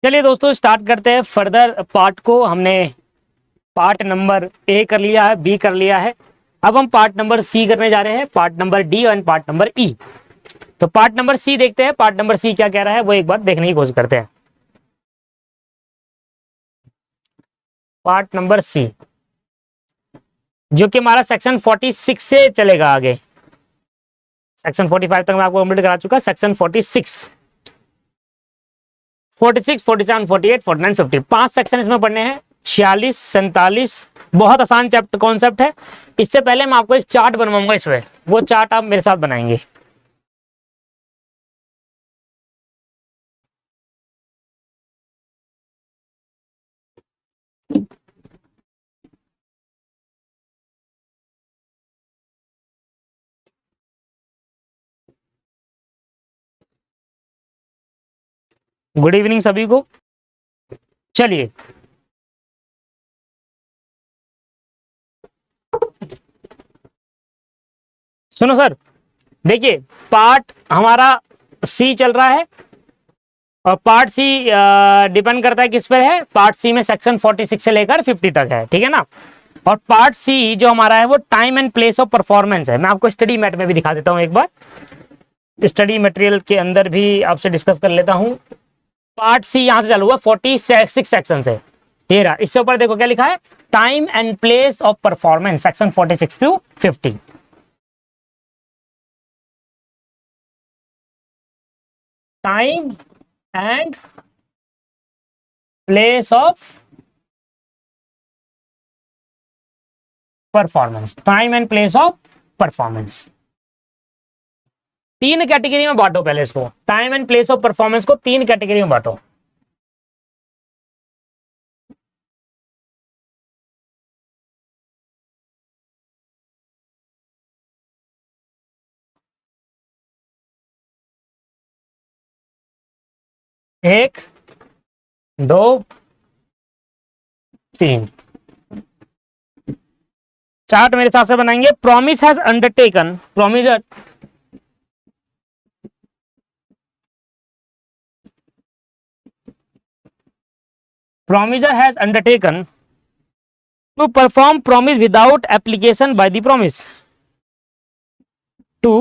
चलिए दोस्तों स्टार्ट करते हैं फर्दर पार्ट को। हमने पार्ट नंबर ए कर लिया है, बी कर लिया है। अब हम पार्ट नंबर सी करने जा रहे हैं, पार्ट नंबर डी और पार्ट नंबर ई। तो पार्ट नंबर सी देखते हैं, पार्ट नंबर सी क्या कह रहा है वो एक बार देखने की कोशिश करते हैं। पार्ट नंबर सी जो कि हमारा सेक्शन 46 से चलेगा आगे। सेक्शन 45 तक मैं आपको कंप्लीट करा चुका। सेक्शन 46, 46, 47, 48, 49, 50 पांच सेक्शन इसमें पढ़ने हैं। 46, 47 बहुत आसान चैप्टर कॉन्सेप्ट है। इससे पहले मैं आपको एक चार्ट बनवाऊंगा इसमें, वो चार्ट आप मेरे साथ बनाएंगे। गुड इवनिंग सभी को। चलिए सुनो सर, देखिए पार्ट हमारा सी चल रहा है और पार्ट सी डिपेंड करता है किस पर है। पार्ट सी में सेक्शन 46 से लेकर 50 तक है, ठीक है ना। और पार्ट सी जो हमारा है वो time and place of performance है। मैं आपको स्टडी मैट में भी दिखा देता हूं एक बार, स्टडी मटेरियल के अंदर भी आपसे डिस्कस कर लेता हूं। पार्ट सी यहां से चालू हुआ 46 सेक्शन से। ये रहा, इससे ऊपर देखो क्या लिखा है, time and place of performance section 46 to 50। Time and place of performance, time and place of performance. तीन कैटेगरी में बांटो पहले इसको, time and place of performance को तीन कैटेगरी में बांटो। एक, दो, तीन। चार्ट मेरे हिसाब से बनाएंगे। Promise has undertaken, promiser has undertaken to perform promise without application by the promise, to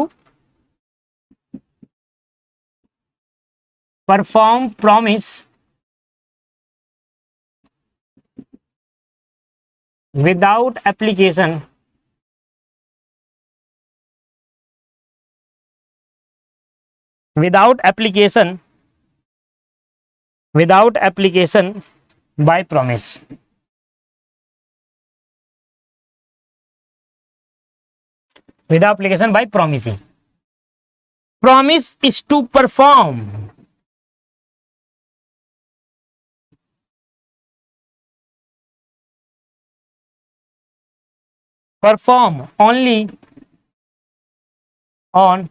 perform promise without application without application without application by promise। Without application by promising, promise is to perform only on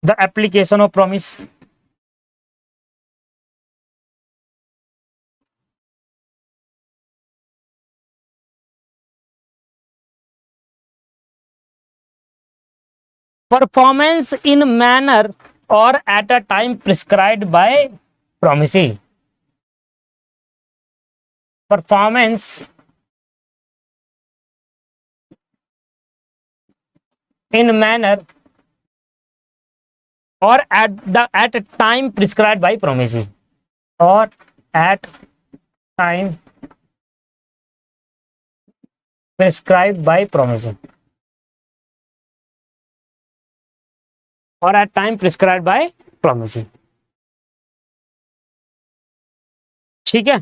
the application of promise। Performance in manner or at a time prescribed by promisee। Performance in manner or at a time prescribed by promisee, or at time prescribed by promisee, or at time prescribed by promisee। ठीक है,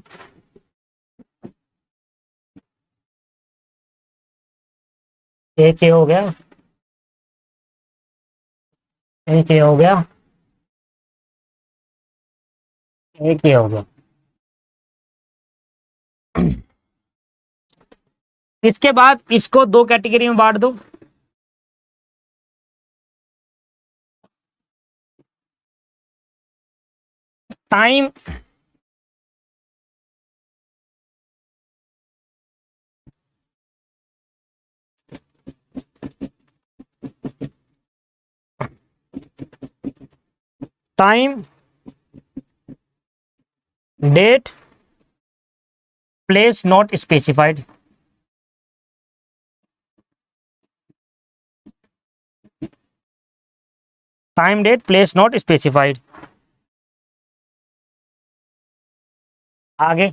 एक ये हो गया, एक ये हो गया, एक ये हो गया। इसके बाद इसको दो कैटेगरी में बांट दो। Time time date place not specified, time date place not specified. आगे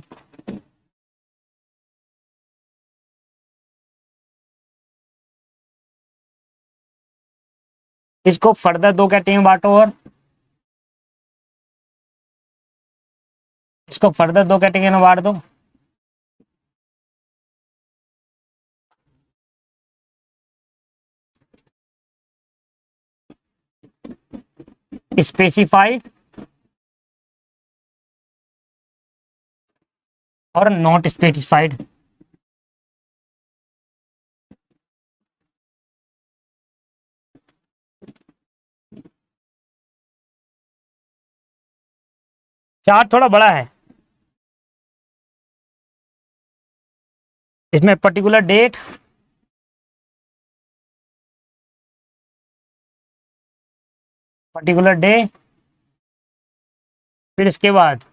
इसको फर्दर दो कैटेगरी में बांटो, और इसको फर्दर दो कैटेगरी में बांट दो। स्पेसिफाइड और नॉट स्पेसिफाइड। चार्ट थोड़ा बड़ा है, इसमें पर्टिकुलर डेट, पर्टिकुलर डे, फिर इसके बाद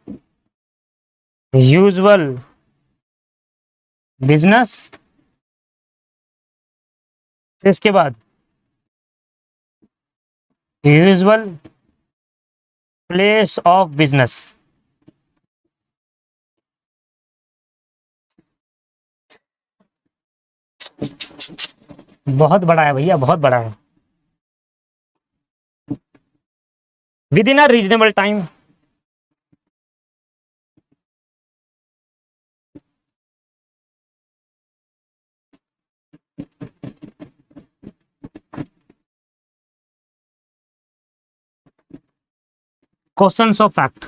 यूजुअल बिजनेस, फिर इसके बाद यूजुअल प्लेस ऑफ बिजनेस। बहुत बड़ा है भैया, बहुत बड़ा है। Within a reasonable time, questions of fact,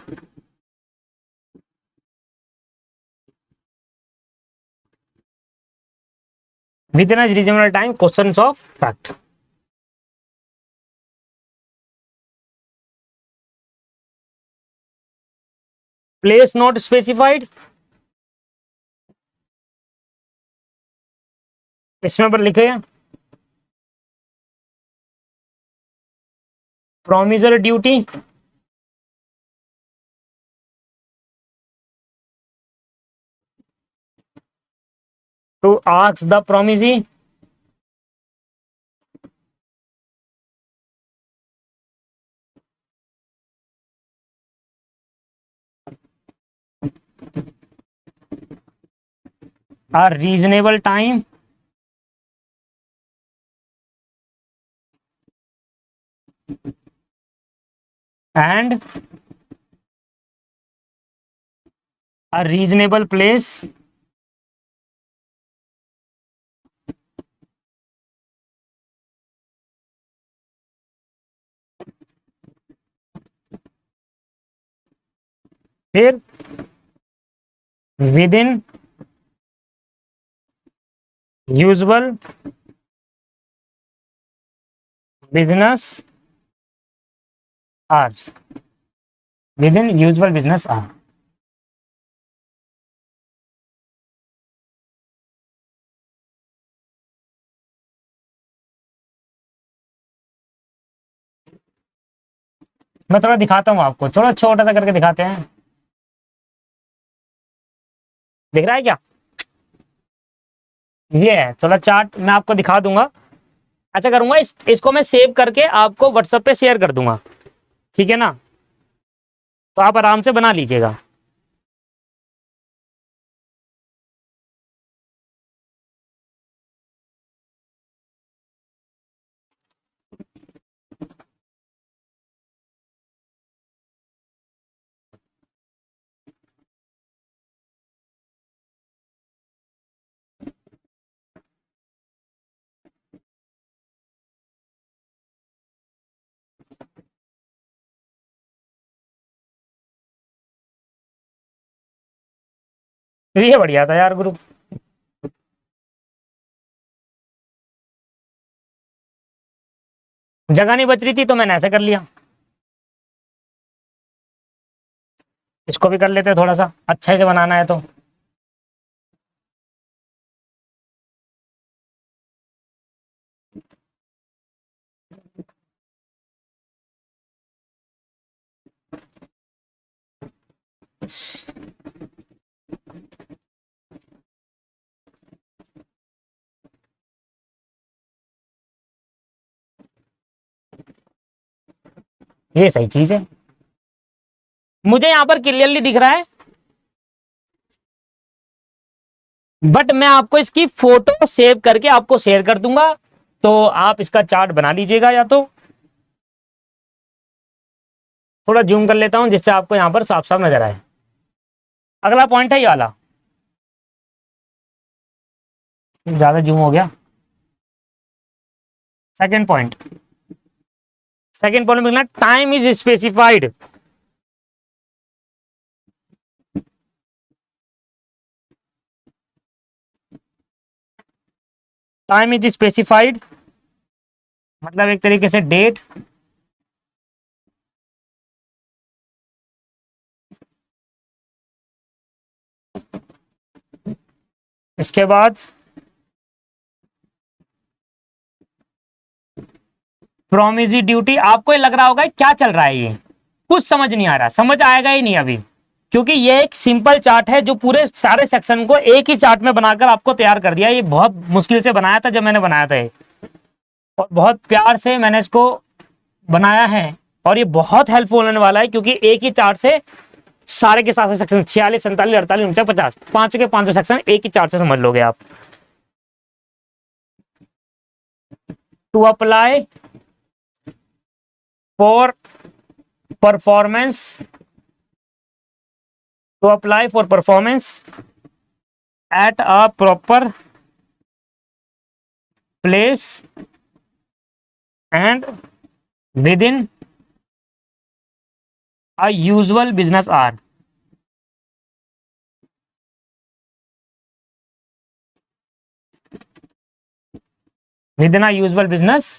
within a reasonable time questions of fact. Place not specified, इसमें पर लिखे promissory duty, to ask the promisee, a reasonable time, and a reasonable place फिर within usual business hours, within usual business hour. मैं थोड़ा दिखाता हूँ आपको, चलो छोटा सा करके दिखाते हैं। दिख रहा है क्या? ये है, थोड़ा चार्ट मैं आपको दिखा दूंगा। अच्छा करूंगा, इसको मैं सेव करके आपको व्हाट्सएप पे शेयर कर दूंगा, ठीक है ना? तो आप आराम से बना लीजिएगा। ये बढ़िया था यार ग्रुप। जगह नहीं बच रही थी तो मैंने ऐसे कर लिया। इसको भी कर लेते हैं, थोड़ा सा अच्छे से बनाना है तो। ये सही चीज है, मुझे यहां पर क्लियरली दिख रहा है, बट मैं आपको इसकी फोटो सेव करके आपको शेयर कर दूंगा, तो आप इसका चार्ट बना लीजिएगा, या तो थोड़ा जूम कर लेता हूं जिससे आपको यहां पर साफ साफ नजर आए। अगला पॉइंट है ये वाला, ज्यादा जूम हो गया। सेकंड पॉइंट, सेकंड पॉइंट में लिखना time is specified. Time is specified मतलब एक तरीके से डेट, इसके बाद प्रोमिसी ड्यूटी। आपको ये लग रहा होगा क्या चल रहा है, ये कुछ समझ नहीं आ रहा, समझ आएगा ही नहीं अभी, क्योंकि ये एक सिंपल चार्ट है जो पूरे सारे सेक्शन को एक ही चार्ट में बनाकर आपको तैयार कर दिया। ये बहुत मुश्किल से बनाया था जब मैंने बनाया था ये, और बहुत प्यार से मैंने इसको बनाया है, और ये बहुत हेल्पफुल होने वाला है, क्योंकि एक ही चार्ट से सारे के सारे सेक्शन 46, 47, 48, 49, 50, पांचों के पांचों सेक्शन एक ही चार्ट से समझ लोगे आप। To apply for performance, to apply for performance at a proper place and within a usual business hour। within a usual business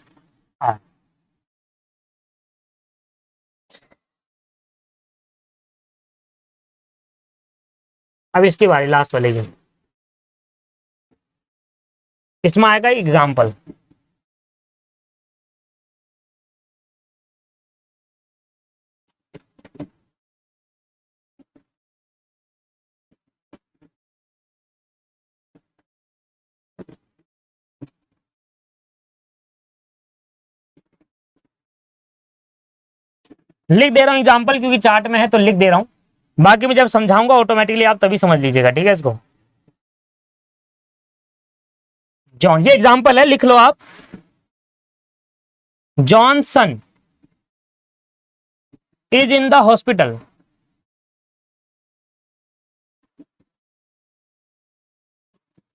hour। अब इसकी बारी लास्ट वाले की, इसमें आएगा एग्जाम्पल। लिख दे रहा हूं एग्जाम्पल, क्योंकि चार्ट में है तो लिख दे रहा हूं, बाकी मैं जब समझाऊंगा ऑटोमेटिकली आप तभी समझ लीजिएगा, ठीक है। इसको जॉन, ये एग्जाम्पल है, लिख लो आप। Johnson is in the hospital,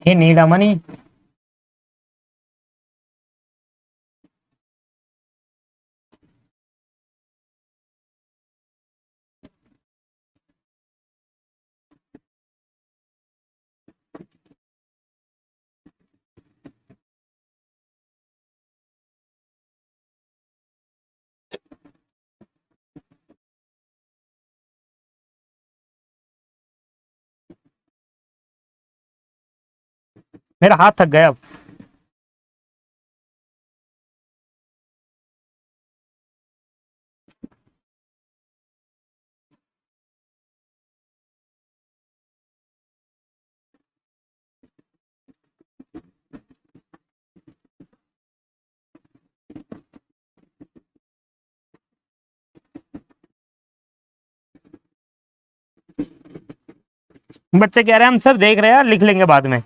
he need a money। मेरा हाथ थक गया अब। बच्चे कह रहे हैं हम सर देख रहे हैं, लिख लेंगे बाद में।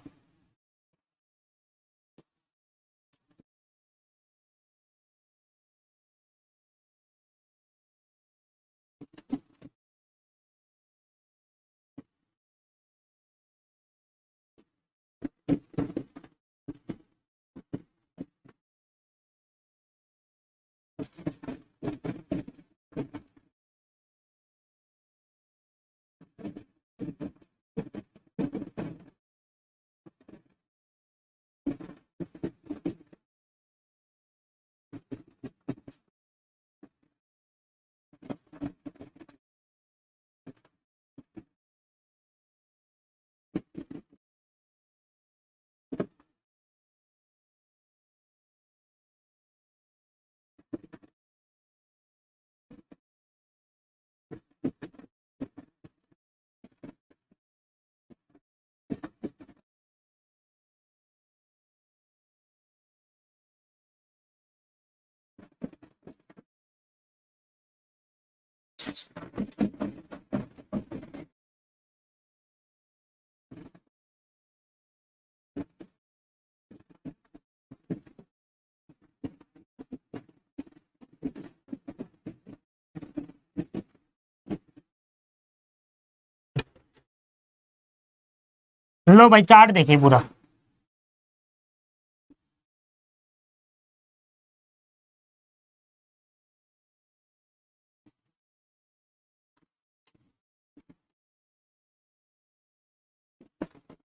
लो भाई चार्ट देखिए पूरा।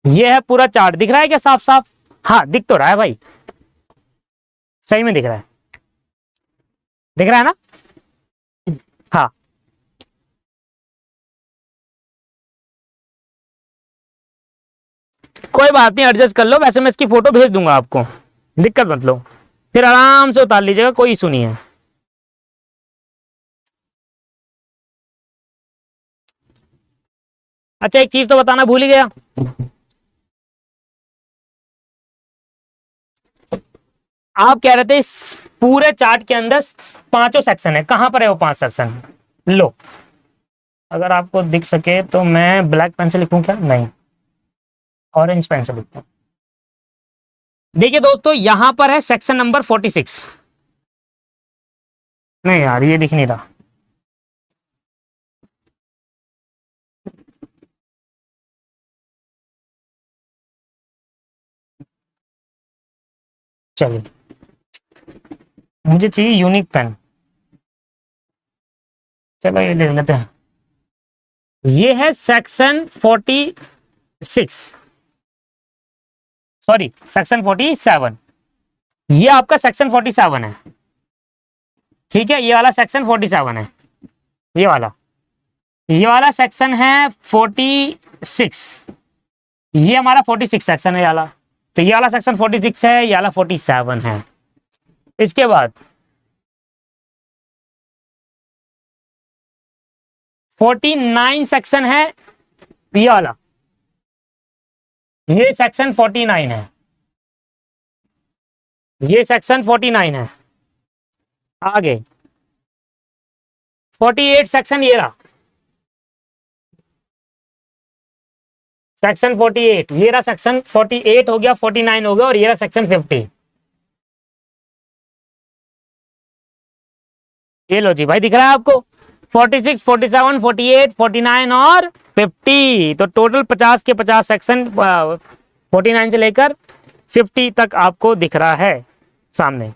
ये है पूरा चार्ट, दिख रहा है क्या साफ साफ? हाँ दिख तो रहा है भाई, सही में दिख रहा है, दिख रहा है ना? हाँ कोई बात नहीं, एडजस्ट कर लो, वैसे मैं इसकी फोटो भेज दूंगा आपको, दिक्कत मत लो, फिर आराम से उतार लीजिएगा, कोई इशू नहीं है। अच्छा एक चीज तो बताना भूल ही गया, आप कह रहे थे इस पूरे चार्ट के अंदर पांचों सेक्शन है, कहां पर है वो पांच सेक्शन? लो अगर आपको दिख सके तो मैं ब्लैक पेन से लिखूं क्या? नहीं, ऑरेंज पेन से लिखता हूं। देखिए दोस्तों यहां पर है सेक्शन नंबर 46। नहीं यार ये दिख नहीं रहा, चलिए मुझे चाहिए यूनिक पेन, चलो ये ले लेते हैं। ये है सेक्शन 46, सॉरी सेक्शन 47, ये आपका सेक्शन 47 है, ठीक है, ये वाला सेक्शन 47 है, ये वाला सेक्शन है 46, ये हमारा 46 सेक्शन है ये वाला, तो ये वाला सेक्शन 46 है, ये वाला 47 है। इसके बाद 49 सेक्शन है, ये वाला, ये सेक्शन 49 है, ये सेक्शन 49 है। आगे 48 सेक्शन ये रहा, सेक्शन 48 ये रहा, सेक्शन 48 हो गया, 49 हो गया, और ये रहा सेक्शन 50। ये लो जी भाई, दिख रहा है आपको? 46, 47, 48, 49 और 50, तो टोटल 50 के 50 सेक्शन 49 से लेकर 50 तक आपको दिख रहा है सामने।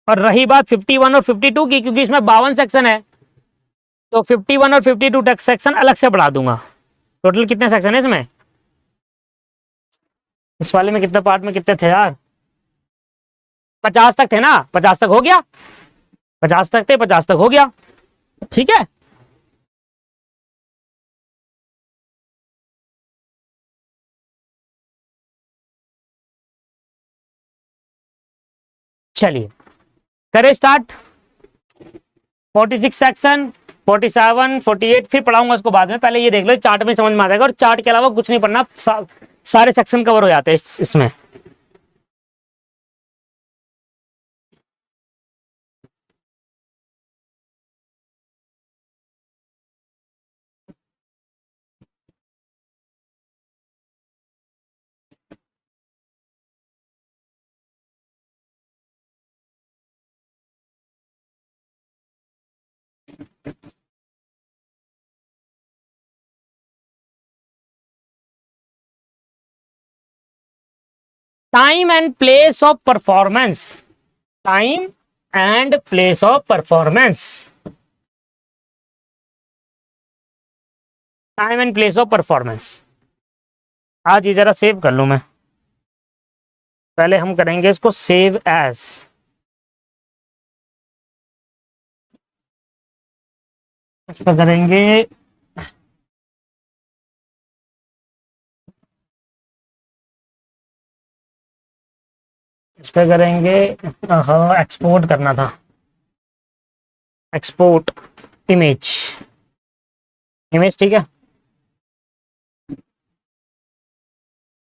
और रही बात 51 और 52 की, क्योंकि इसमें 52 सेक्शन है, तो 51 और 52 तक सेक्शन अलग से बढ़ा दूंगा। टोटल कितने सेक्शन है इसमें? इस वाले में कितने पार्ट में कितने थे यार? 50 तक थे ना, 50 तक हो गया, 50 तक थे, 50 तक हो गया, ठीक है। चलिए करें स्टार्ट। 46 सेक्शन, 47, 48 फिर पढ़ाऊंगा उसको बाद में, पहले ये देख लो, चार्ट में समझ में आ जाएगा, और चार्ट के अलावा कुछ नहीं पढ़ना, सारे सेक्शन कवर हो जाते हैं इसमें। Time and place of performance, time and place of performance, time and place of performance. आज ये जरा सेव कर लूं मैं, पहले हम करेंगे इसको सेव एज, इस पर करेंगे इस पर करेंगे, हाँ एक्सपोर्ट करना था, एक्सपोर्ट इमेज, इमेज ठीक है।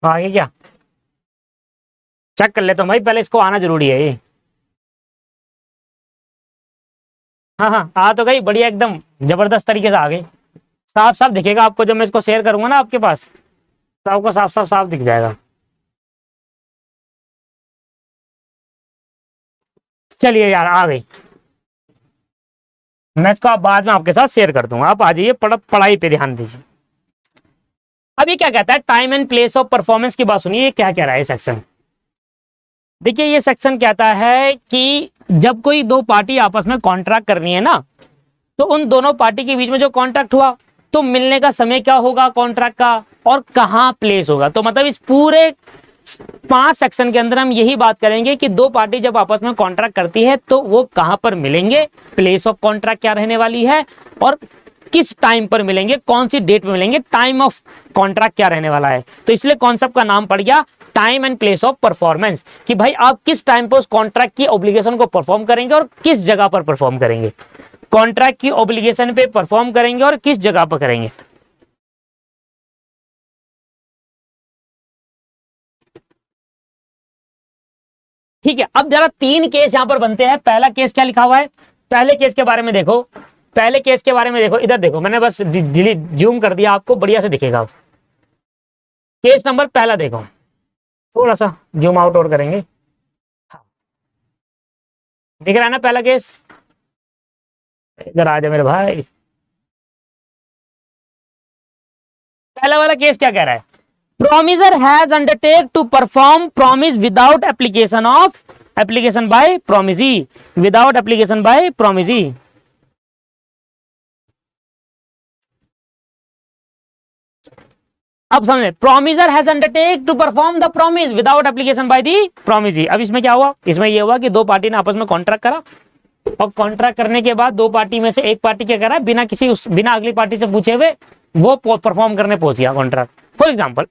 आगे क्या? चेक कर लेता हूँ भाई, पहले इसको आना जरूरी है ये। हाँ हाँ आ तो गई, बढ़िया एकदम जबरदस्त तरीके से आ गई। साफ साफ दिखेगा आपको जब मैं इसको शेयर करूंगा ना आपके पास, तो आपको साफ साफ साफ दिख जाएगा। चलिए यार आ गई, मैं इसको आप बाद में आपके साथ शेयर कर दूंगा। आप आ जाइए, पढ़ाई पे ध्यान दीजिए। अब ये क्या कहता है, time and place of performance की बात सुनिए, ये क्या कह रहा है सेक्शन। देखिए ये सेक्शन कहता है कि जब कोई दो पार्टी आपस में कॉन्ट्रैक्ट करनी है ना, तो उन दोनों पार्टी के बीच में जो कॉन्ट्रैक्ट हुआ, तो मिलने का समय क्या होगा कॉन्ट्रैक्ट का, और कहां प्लेस होगा। तो मतलब इस पूरे 5 सेक्शन के अंदर हम यही बात करेंगे कि दो पार्टी जब आपस में कॉन्ट्रैक्ट करती है तो वो कहां पर मिलेंगे, प्लेस ऑफ कॉन्ट्रैक्ट क्या रहने वाली है, और किस टाइम पर मिलेंगे, कौन सी डेट पर मिलेंगे, टाइम ऑफ कॉन्ट्रैक्ट क्या रहने वाला है। तो इसलिए कॉन्सेप्ट का नाम पड़ गया time and place of performance, कि भाई आप किस टाइम पर उस कॉन्ट्रैक्ट की ऑब्लिगेशन को परफॉर्म करेंगे और किस जगह पर परफॉर्म करेंगे। कॉन्ट्रैक्ट की ऑब्लिगेशन पे परफॉर्म करेंगे और किस जगह पर करेंगे। ठीक है, अब जरा 3 केस यहां पर बनते हैं। पहला केस क्या लिखा हुआ है, पहले केस के बारे में देखो, पहले केस के बारे में देखो, इधर देखो, मैंने बस डिलीट जूम कर दिया, आपको बढ़िया से दिखेगा। केस नंबर पहला देखो, थोड़ा सा जूम आउट और करेंगे, हाँ दिख रहा है ना पहला केस। इधर आ जाए मेरे भाई, पहला वाला केस क्या कह रहा है, promisor has undertake to perform promise without application by promisee, without application by promisee. अब समझे, promisor has undertake to perform the promise without application by the promisee. अब इसमें क्या हुआ, इसमें ये हुआ कि दो पार्टी ने आपस में कॉन्ट्रैक्ट करा, और कॉन्ट्रैक्ट करने के बाद दो पार्टी में से एक पार्टी क्या करा, बिना अगली पार्टी से पूछे हुए वो परफॉर्म करने पहुंच गया कॉन्ट्रैक्ट। फॉर एग्जाम्पल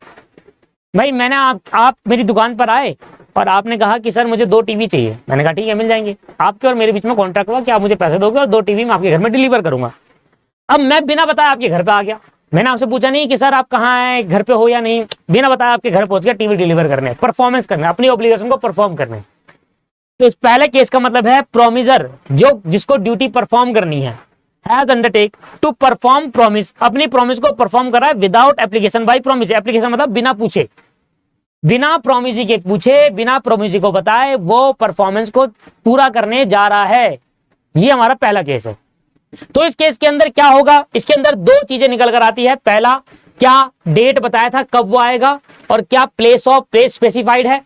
भाई मैंने आप मेरी दुकान पर आए और आपने कहा कि सर मुझे 2 टीवी चाहिए, मैंने कहा ठीक है मिल जाएंगे। आपके और मेरे बीच में कॉन्ट्रैक्ट हुआ कि आप मुझे पैसे दोगे और 2 टीवी मैं आपके घर में डिलीवर करूंगा। अब मैं बिना बताए आपके घर पे आ गया, मैंने आपसे पूछा नहीं कि सर आप कहाँ हैं, घर पे हो या नहीं, बिना बताया आपके घर पहुंच गया टीवी डिलीवर करने, परफॉर्मेंस करने, अपनी ऑब्लिगेशन को परफॉर्म करने। तो इस पहले केस का मतलब है प्रोमिसर जिसको ड्यूटी परफॉर्म करनी है, has undertake to perform promise, अपनी प्रॉमिस को परफॉर्म कर रहा है without application by promise. Application मतलब बिना पूछे, बिना प्रॉमिसी के पूछे, बिना प्रॉमिसी को बताए वो परफॉर्मेंस को पूरा करने जा रहा है। ये हमारा पहला केस है। तो इस केस के अंदर क्या होगा, इसके अंदर 2 चीजें निकल कर आती है। पहला, क्या डेट बताया था कब वो आएगा, और क्या प्लेस स्पेसिफाइड है।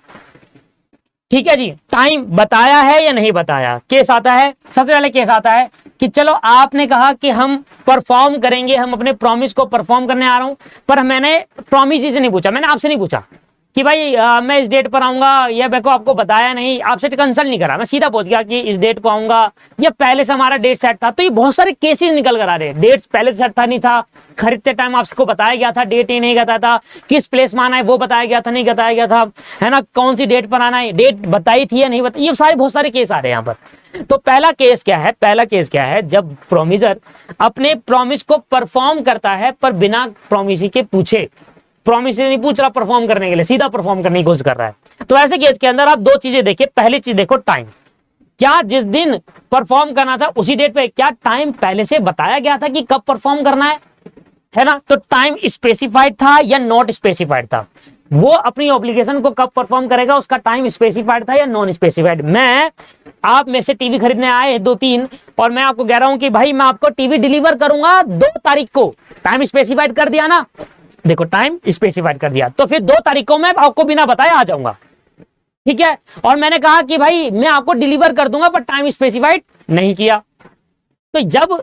ठीक है जी, टाइम बताया है या नहीं बताया। केस आता है, सबसे पहले केस आता है कि चलो आपने कहा कि हम परफॉर्म करेंगे, हम अपने प्रॉमिस को परफॉर्म करने आ रहा हूं, पर मैंने प्रॉमिस से नहीं पूछा, मैंने आपसे नहीं पूछा कि भाई मैं इस डेट पर आऊंगा, या मेरे को आपको बताया नहीं, आपसे कंसल्ट नहीं करा, मैं सीधा पहुंच गया कि इस डेट को आऊंगा, या पहले से हमारा डेट सेट था। तो ये बहुत सारे केसेस निकल कर आ रहे हैं, डेट पहले से सेट था नहीं था, खरीदते टाइम आपको बताया गया था, डेट ही नहीं बताया था, किस प्लेस में आना है वो बताया गया था नहीं बताया गया था, है ना, कौन सी डेट पर आना है, डेट बताई थी या नहीं बताई, ये सारे बहुत सारे केस आ रहे हैं यहाँ पर। तो पहला केस क्या है, पहला केस क्या है, जब प्रोमिसर अपने प्रॉमिस को परफॉर्म करता है पर बिना प्रॉमिस के पूछे, प्रॉमिस नहीं पूछ रहा परफॉर्म करने के लिए, सीधा परफॉर्म करने की कोशिश कर रहा है। तो ऐसे केस के अंदर आप 2 चीजें देखिए। पहली चीज देखो टाइम, क्या जिस दिन परफॉर्म करना था उसी डेट पे क्या टाइम पहले से बताया गया था कि कब परफॉर्म करना है ना। तो टाइम स्पेसिफाइड था या नॉट स्पेसिफाइड था, वो अपनी ऑब्लिगेशन को कब परफॉर्म करेगा उसका टाइम स्पेसिफाइड था या नॉन स्पेसिफाइड। मैं आप में से टीवी खरीदने आए 2-3 और मैं आपको कह रहा हूं कि भाई मैं आपको टीवी डिलीवर करूंगा 2 तारीख को, टाइम स्पेसिफाइड कर दिया ना, देखो टाइम स्पेसिफाइड कर दिया, तो फिर 2 तारीख को मैं आपको बिना बताए आ जाऊंगा, ठीक है। और मैंने कहा कि भाई मैं आपको डिलीवर कर दूंगा पर टाइम स्पेसिफाइड नहीं किया। तो जब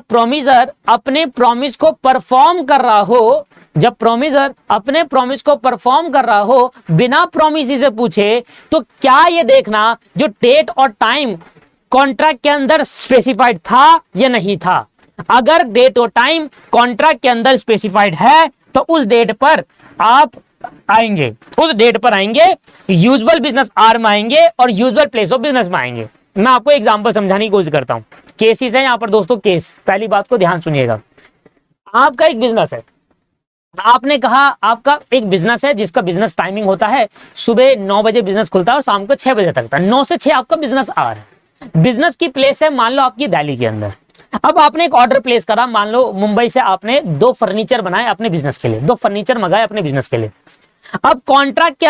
प्रोमिसर अपने प्रॉमिस को परफॉर्म कर रहा हो, जब प्रोमिसर अपने प्रॉमिस को परफॉर्म कर रहा हो बिना प्रॉमिस से पूछे, तो क्या ये देखना जो डेट और टाइम कॉन्ट्रैक्ट के अंदर स्पेसिफाइड था या नहीं था। अगर डेट और टाइम कॉन्ट्रैक्ट के अंदर स्पेसिफाइड है तो उस डेट पर आप आएंगे, उस डेट पर आएंगे, यूजुअल बिजनेस आवर में आएंगे और यूजुअल प्लेस ऑफ बिजनेस में आएंगे। मैं आपको एग्जांपल समझाने की कोशिश करता हूं, केसेस है यहां पर दोस्तों, केस। पहली बात को ध्यान सुनिएगा, आपका एक बिजनेस है, आपने कहा आपका एक बिजनेस है जिसका बिजनेस टाइमिंग होता है सुबह 9 बजे बिजनेस खुलता है और शाम को 6 बजे तक था, 9 से 6 आपका बिजनेस आवर है। बिजनेस की प्लेस है मान लो आपकी दिल्ली के अंदर। अब आपने एक ऑर्डर प्लेस करा, मान लो मुंबई से आपने 2 फर्नीचर बनाए अपने बिजनेस के लिए, 2 फर्नीचर मंगाए अपने बिजनेस के लिए। अब कॉन्ट्रैक्ट के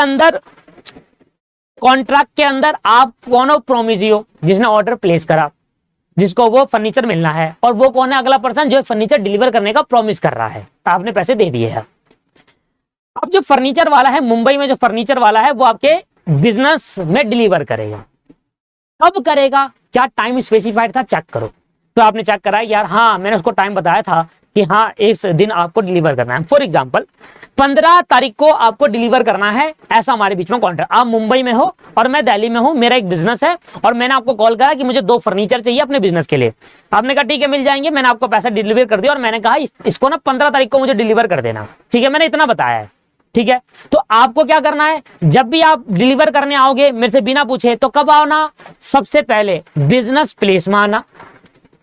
अंदर आप कौन हो? प्रोमिजियो, जिसने ऑर्डर प्लेस करा, जिसको वो फर्नीचर मिलना है, और वो कौन है? अगला पर्सन जो फर्नीचर डिलीवर करने का प्रॉमिस कर रहा है, आपने पैसे दे दिए हैं। अब जो फर्नीचर वाला है मुंबई में, जो फर्नीचर वाला है वो आपके बिजनेस में डिलीवर करेगा। कब करेगा? क्या टाइम स्पेसिफाइड था? चेक करो। तो आपने चेक करा यार, हाँ मैंने उसको टाइम बताया था कि हाँ इस दिन आपको डिलीवर करना है। फॉर एग्जांपल 15 तारीख को आपको डिलीवर करना है, ऐसा हमारे बीच में कॉन्ट्रैक्ट। आप मुंबई में हो और मैं दिल्ली में हूं, मेरा एक बिजनेस है और मैंने आपको कॉल करा कि मुझे 2 फर्नीचर चाहिए अपने बिजनेस के लिए। आपने कहा ठीक है मिल जाएंगे, मैंने आपको पैसा डिलीवर कर दिया और मैंने कहा इसको ना 15 तारीख को मुझे डिलीवर कर देना, ठीक है, मैंने इतना बताया है, ठीक है। तो आपको क्या करना है, जब भी आप डिलीवर करने आओगे मेरे से बिना पूछे, तो कब आना? सबसे पहले बिजनेस प्लेस में आना।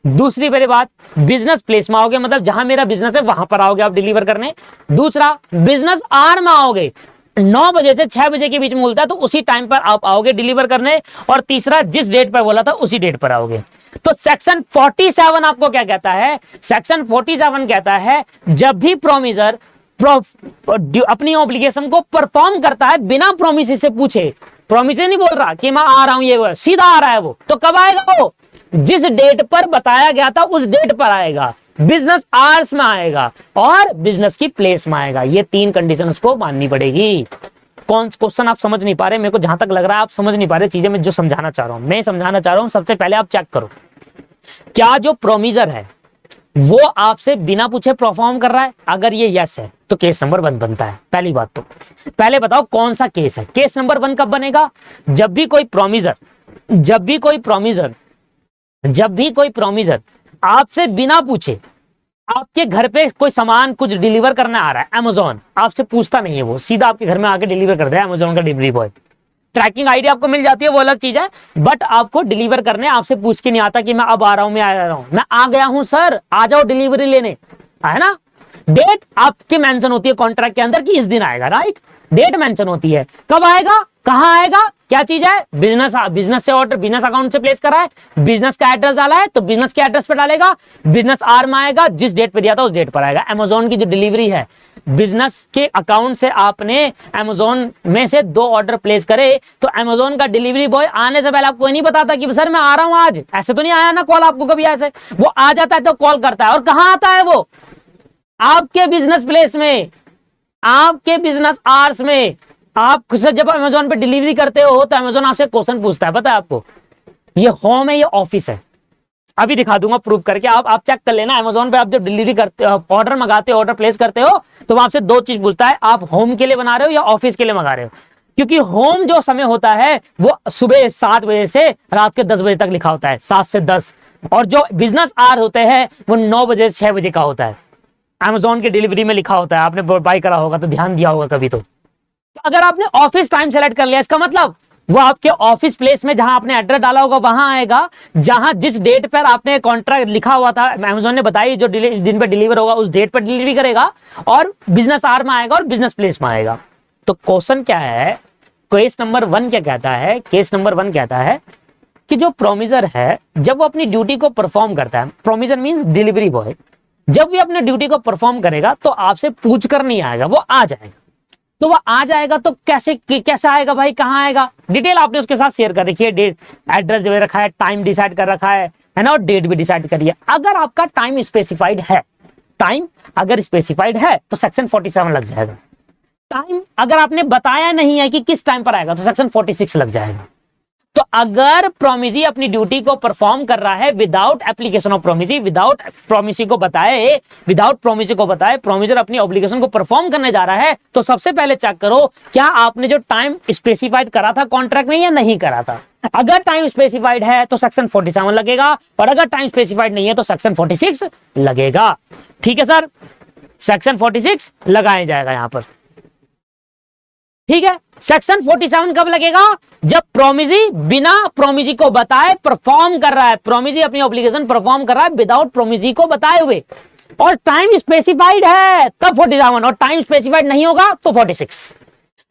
दूसरी बड़ी बात, बिजनेस प्लेस में आओगे मतलब जहां मेरा बिजनेस है वहां पर आओगे आप डिलीवर करने। दूसरा, बिजनेस आवर में आओगे, 9 बजे से 6 बजे के बीच में मिलता है तो उसी टाइम पर आप आओगे डिलीवर करने। और तीसरा, जिस डेट पर बोला था उसी डेट पर आओगे। तो सेक्शन 47 आपको क्या कहता है? सेक्शन 47 कहता है जब भी प्रोमिसर अपनी ऑब्लिगेशन को परफॉर्म करता है बिना प्रोमिस से पूछे, प्रोमिस नहीं बोल रहा कि मैं आ रहा हूं, ये सीधा आ रहा है वो, तो कब आएगा? वो जिस डेट पर बताया गया था उस डेट पर आएगा, बिजनेस आवर्स में आएगा और बिजनेस की प्लेस में आएगा। ये 3 कंडीशन उसको माननी पड़ेगी। कौन क्वेश्चन आप समझ नहीं पा रहे? मेरे को जहां तक लग रहा है आप समझ नहीं पा रहे चीजें मैं जो समझाना चाह रहा हूं। मैं समझाना चाह रहा हूं, सबसे पहले आप चेक करो क्या जो प्रोमिसर है वो आपसे बिना पूछे परफॉर्म कर रहा है। अगर ये यस है तो केस नंबर 1 बनता है। पहली बात तो पहले बताओ कौन सा केस है? केस नंबर 1 कब बनेगा? जब भी कोई प्रोमिसर आपसे बिना पूछे आपके घर पे कोई सामान कुछ डिलीवर करने आ रहा है, अमेज़न आपसे पूछता नहीं है, वो सीधा आपके घर में आके डिलीवर कर दे, अमेज़न का डिलीवरी बॉय। ट्रैकिंग आईडी आपको मिल जाती है, वो अलग चीज है, बट आपको डिलीवर करने आपसे पूछ के नहीं आता कि मैं अब आ रहा हूं, मैं आ रहा हूं, मैं आ गया हूं सर, आ जाओ डिलीवरी लेने, है ना। डेट आपके मेंशन होती है कॉन्ट्रैक्ट के अंदर कि इस दिन आएगा, राइट। डेट मेंशन होती है, कब आएगा, कहां आएगा, क्या चीज है? बिजनेस से ऑर्डर, बिजनेस अकाउंट से प्लेस करा है, बिजनेस का एड्रेस डाला है तो बिजनेस के एड्रेस पे डालेगा, बिजनेस आर में आएगा, जिस डेट पे दिया था उस डेट पर आएगा। अमेज़न की जो डिलीवरी है, बिजनेस के अकाउंट से आपने अमेज़न में से 2 ऑर्डर प्लेस करे तो अमेज़न का डिलीवरी बॉय आने से पहले आपको नहीं बताता कि सर मैं आ रहा हूं आज, ऐसे तो नहीं आया ना कॉल आपको कभी ऐसे। वो आ जाता है तो कॉल करता है, और कहां आता है वो? आपके बिजनेस प्लेस में, आपके बिजनेस आवर्स में। आप जब अमेज़न पे डिलीवरी करते हो तो अमेज़न आपसे क्वेश्चन पूछता है, पता है आपको? ये होम है, ये ऑफिस है। अभी दिखा दूंगा प्रूफ करके, आप चेक कर लेना। अमेज़न पे आप जब डिलीवरी करते हो, ऑर्डर मंगाते हो, ऑर्डर प्लेस करते हो, तो आपसे 2 चीज पूछता है, आप होम के लिए बना रहे हो या ऑफिस के लिए मंगा रहे हो। क्योंकि होम जो समय होता है वो सुबह 7 बजे से रात के 10 बजे तक लिखा होता है, 7 से 10, और जो बिजनेस आवर होते हैं वो 9 बजे से 6 बजे का होता है। अमेज़न की डिलीवरी में लिखा होता है, आपने बाय करा होगा तो ध्यान दिया होगा कभी। तो अगर आपने ऑफिस टाइम सेलेक्ट कर लिया, इसका मतलब वो आपके ऑफिस प्लेस में जहां आपने एड्रेस डाला होगा वहां आएगा, जहां जिस डेट पर आपने कॉन्ट्रैक्ट लिखा हुआ था, अमेज़न ने बताई जो इस दिन पर डिलीवर होगा उस डेट पर डिलीवरी करेगा, और बिजनेस आवर में आएगा और बिजनेस प्लेस में आएगा। तो क्वेश्चन क्या है, केस नंबर 1 क्या कहता है? केस नंबर 1 कहता है कि जो प्रोमिसर है जब वो अपनी ड्यूटी को परफॉर्म करता है, प्रोमिसर मींस डिलीवरी बॉय, जब वो अपने ड्यूटी को परफॉर्म करेगा तो आपसे पूछ कर नहीं आएगा, वो आ जाएगा। तो वो आ जाएगा तो कैसे आएगा भाई, कहां आएगा? डिटेल आपने उसके साथ शेयर कर रखी है, डेट एड्रेस दे रखा है, टाइम डिसाइड कर रखा है ना, और डेट भी डिसाइड करी है। अगर आपका टाइम स्पेसिफाइड है, टाइम अगर स्पेसिफाइड है तो सेक्शन 47 लग जाएगा। टाइम अगर आपने बताया नहीं है कि किस टाइम पर आएगा तो सेक्शन 46 लग जाएगा। तो अगर प्रोमिसी अपनी ड्यूटी को परफॉर्म कर रहा है without application of promisee, without promisee को बताए, प्रोमिसर अपनी ऑब्लिगेशन को परफॉर्म करने जा रहा है, तो सबसे पहले चेक करो क्या आपने जो टाइम स्पेसिफाइड करा था कॉन्ट्रैक्ट में या नहीं करा था। अगर टाइम स्पेसिफाइड है तो सेक्शन 47 लगेगा, और अगर टाइम स्पेसिफाइड नहीं है तो सेक्शन 46 लगेगा। ठीक है सर, सेक्शन 46 लगाया जाएगा यहां पर। ठीक है, सेक्शन 47 कब लगेगा? जब प्रोमिसी बिना प्रोमिसी को बताए परफॉर्म कर रहा है, प्रोमिसी अपनी ऑब्लिगेशन परफॉर्म कर रहा है विदाउट प्रोमिसी को बताए हुए। और टाइम स्पेसिफाइड है तब 47, और टाइम स्पेसिफाइड नहीं होगा तो 46।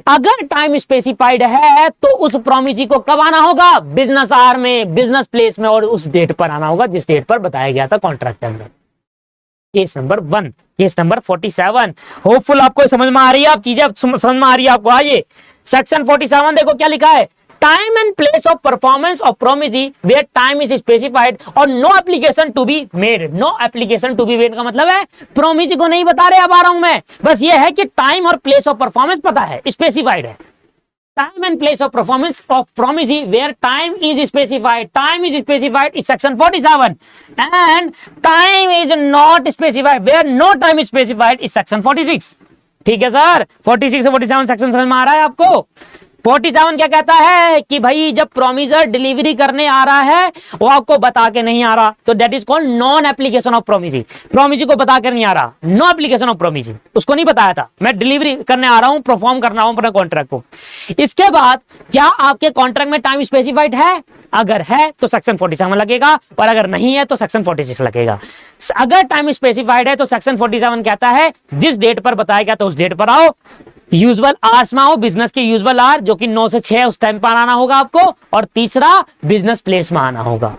अगर टाइम स्पेसिफाइड है तो उस प्रोमिजी को कब आना होगा, बिजनेस आवर में, बिजनेस प्लेस में, और उस डेट पर आना होगा जिस डेट पर बताया गया था कॉन्ट्रैक्ट के अंदर। Case number 1, case number 47। Hopeful आपको समझ में आ रही है, आप चीजें समझ में आ रही है आपको। आइए सेक्शन 47 देखो क्या लिखा है, time and place of performance of promisee where time is specified और no application to be made. No application to be made का मतलब है प्रोमिजी को नहीं बता रहे, अब आ रहा हूं मैं, बस ये है कि टाइम और प्लेस ऑफ परफॉर्मेंस पता है, स्पेसिफाइड है। Time and place of performance of promisee where time is specified. Time is specified is section 47 and time is not specified where no time is specified is section 46. ठीक है sir, 46 से 47 section समझ में आ रहा है आपको। 47 क्या कहता है कि भाई जब प्रोमिसर डिलीवरी करने आ रहा है वो आपको बता के नहीं आ रहा तो that is called non application of promisee. Promisee को बता कर नहीं आ रहा, नो एप्लीकेशन ऑफ प्रोमिसी, उसको नहीं बताया था मैं डिलीवरी करने आ रहा हूं, परफॉर्म करना हूं अपने कॉन्ट्रैक्ट को। इसके बाद क्या आपके कॉन्ट्रैक्ट में टाइम स्पेसिफाइड है, अगर है तो सेक्शन 47 लगेगा और अगर नहीं है तो सेक्शन 46 लगेगा। अगर टाइम स्पेसिफाइड है तो सेक्शन 47 कहता है जिस डेट पर बताया गया तो उस डेट पर आओ, यूजुअल आवर्स में आओ, बिजनेस के यूजुअल आवर जो कि 9 से 6 उस टाइम पर आना होगा आपको, और तीसरा बिजनेस प्लेस में आना होगा।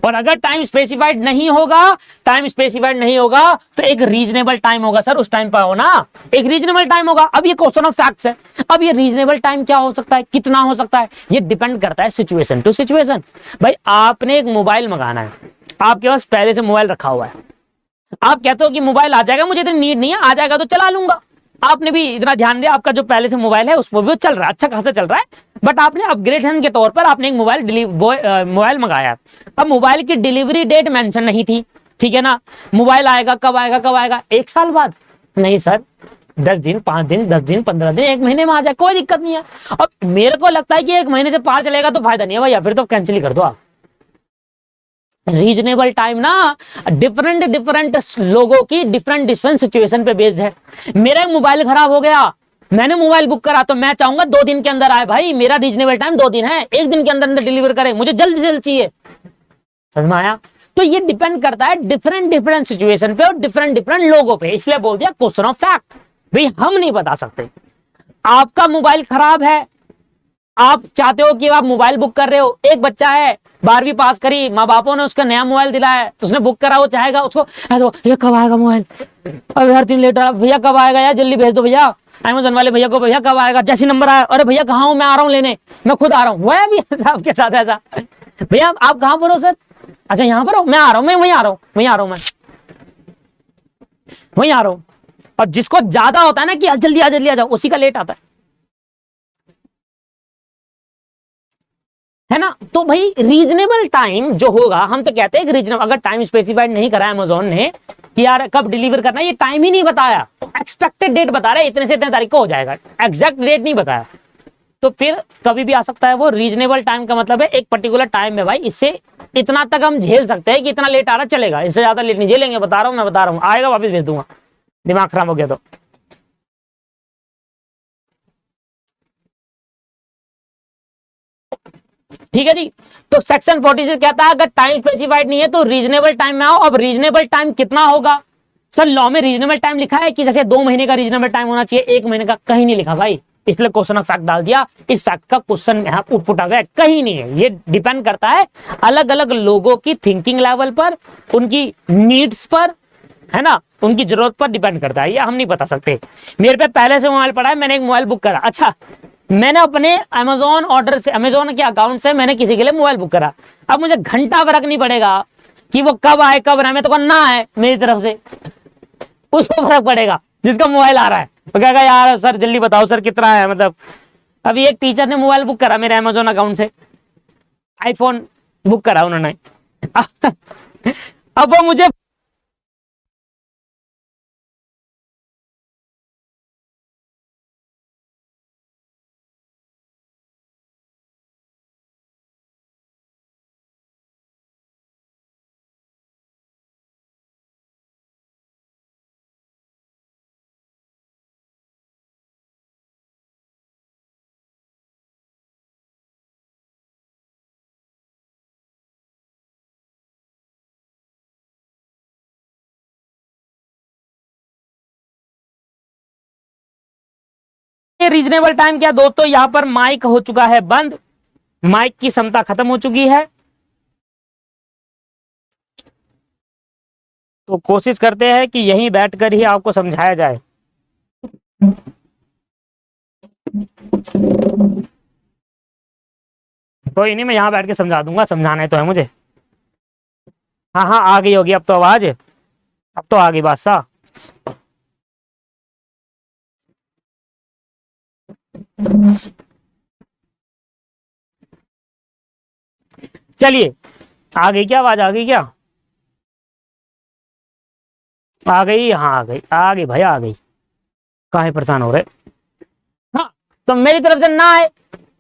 और अगर टाइम स्पेसिफाइड नहीं होगा, टाइम स्पेसिफाइड नहीं होगा तो एक रीजनेबल टाइम होगा सर, उस टाइम पर हो ना, एक रीजनेबल टाइम होगा। अब ये क्वेश्चन ऑफ फैक्ट्स है, अब ये रीजनेबल टाइम क्या हो सकता है, कितना हो सकता है, ये डिपेंड करता है सिचुएशन टू सिचुएशन। भाई आपने एक मोबाइल मंगाना है, आपके पास पहले से मोबाइल रखा हुआ है, आप कहते हो कि मोबाइल आ जाएगा, मुझे इतनी नीड नहीं है, आ जाएगा तो चला लूंगा। आपने भी इतना ध्यान दिया, आपका जो पहले से मोबाइल है उसमें भी चल रहा है, अच्छा खासा चल रहा है, बट आपने अपग्रेडेशन के तौर पर आपने एक मोबाइल मंगाया। अब मोबाइल की डिलीवरी डेट मेंशन नहीं थी, ठीक है ना, मोबाइल आएगा कब आएगा, कब आएगा, 1 साल बाद, नहीं सर 10 दिन, 5 दिन, 10 दिन, 15 दिन, 1 महीने में आ जाए, कोई दिक्कत नहीं है। अब मेरे को लगता है कि 1 महीने से पार चलेगा तो फायदा नहीं है भैया, फिर तो कैंसिल ही कर दो आप। रीजनेबल टाइम ना डिफरेंट लोगों की डिफरेंट सिचुएशन पे बेस्ड है। मेरा मोबाइल खराब हो गया, मैंने मोबाइल बुक करा तो मैं चाहूंगा 2 दिन के अंदर आए, भाई मेरा रीजनेबल टाइम 2 दिन है, 1 दिन के अंदर अंदर डिलीवर करे, मुझे जल्द से जल्द चाहिए। समझ में आया? तो ये डिपेंड करता है डिफरेंट सिचुएशन पे और डिफरेंट लोगों पे, इसलिए बोल दिया क्वेश्चन ऑफ फैक्ट। भाई हम नहीं बता सकते, आपका मोबाइल खराब है, आप चाहते हो कि आप मोबाइल बुक कर रहे हो, एक बच्चा है 12वीं पास करी, माँ बापों ने उसका नया मोबाइल दिलाया तो उसने बुक करा, वो चाहेगा उसको भैया कब आएगा मोबाइल, अब यार 3 लेट भैया कब आएगा यार, जल्दी भेज दो भैया अमेज़न वाले भैया को, भैया कब आएगा, जैसे नंबर आया, अरे भैया कहाँ हूँ, मैं आ रहा हूँ लेने, मैं खुद आ रहा हूँ। वह भी आपके साथ ऐसा, भैया आप कहाँ पर हो सर, अच्छा यहाँ पर हो, मैं आ रहा हूँ, मैं वहीं आ रहा हूँ, वहीं आ रहा हूँ, मैं वहीं आ रहा हूँ। और जिसको ज्यादा होता है ना कि जल्दी आ जाओ, उसी का लेट आता है ना। तो भाई रीजनेबल टाइम जो होगा, हम तो कहते हैं रीजनेबल, अगर टाइम स्पेसिफाइड नहीं करा अमेज़न ने कि यार कब डिलीवर करना है, ये टाइम ही नहीं बताया, एक्सपेक्टेड डेट बता रहे इतने से इतने तारीख को हो जाएगा, एग्जैक्ट डेट नहीं बताया, तो फिर कभी भी आ सकता है वो। रीजनेबल टाइम का मतलब है एक पर्टिकुलर टाइम में भाई इससे इतना तक हम झेल सकते हैं कि इतना लेट आ रहा चलेगा, इससे ज्यादा लेट नहीं झेलेंगे, बता रहा हूँ, मैं बता रहा हूँ, आएगा वापस भेज दूंगा, दिमाग खराब हो गया तो। ठीक है जी। तो सेक्शन 46 कहता है अगर टाइम स्पेसिफाइड नहीं है तो रीजनेबल टाइम में आओ। अब रीजनेबल टाइम कितना होगा सर, लॉ में रीजनेबल टाइम लिखा है कि जैसे 2 महीने का रीजनेबल टाइम होना चाहिए, 1 महीने का कहीं नहीं लिखा भाई, इसलिए क्वेश्चन ऑफ फैक्ट डाल दिया। इस फैक्ट का क्वेश्चन यहाँ पुट आ गया, कहीं नहीं है। ये डिपेंड करता है अलग अलग लोगों की थिंकिंग लेवल पर, उनकी नीड्स पर, है ना, उनकी जरूरत पर डिपेंड करता है, ये हम नहीं बता सकते। मेरे पे पहले से मोबाइल पड़ा है, मैंने एक मोबाइल बुक करा, अच्छा मैंने अपने अमेजोन ऑर्डर से, अमेजोन के अकाउंट से मैंने किसी के लिए मोबाइल बुक करा, अब मुझे घंटा फर्क नहीं पड़ेगा कि वो कब आए कब ना, मैं तो ना है मेरी तरफ से, उसको फर्क पड़ेगा जिसका मोबाइल आ रहा है, वो कहेगा यार सर जल्दी बताओ सर कितना है, मतलब अभी एक टीचर ने मोबाइल बुक करा मेरे अमेजोन अकाउंट से, आईफोन बुक करा उन्होंने अब वो मुझे देखिए रीजनेबल टाइम क्या दोस्तों, यहां पर माइक हो चुका है बंद, माइक की क्षमता खत्म हो चुकी है। तो कोशिश करते हैं कि यहीं बैठकर ही आपको समझाया जाए। कोई नहीं, मैं यहां बैठ के समझा दूंगा, समझाना है तो है मुझे। हाँ हाँ आ गई होगी अब तो आवाज, अब तो आ गई बादशाह। चलिए, आ गई क्या आवाज, आ गई क्या, आ गई, हाँ आ गई भाई आ गई, काहे परेशान हो रहे। हाँ, तो मेरी तरफ से ना आए,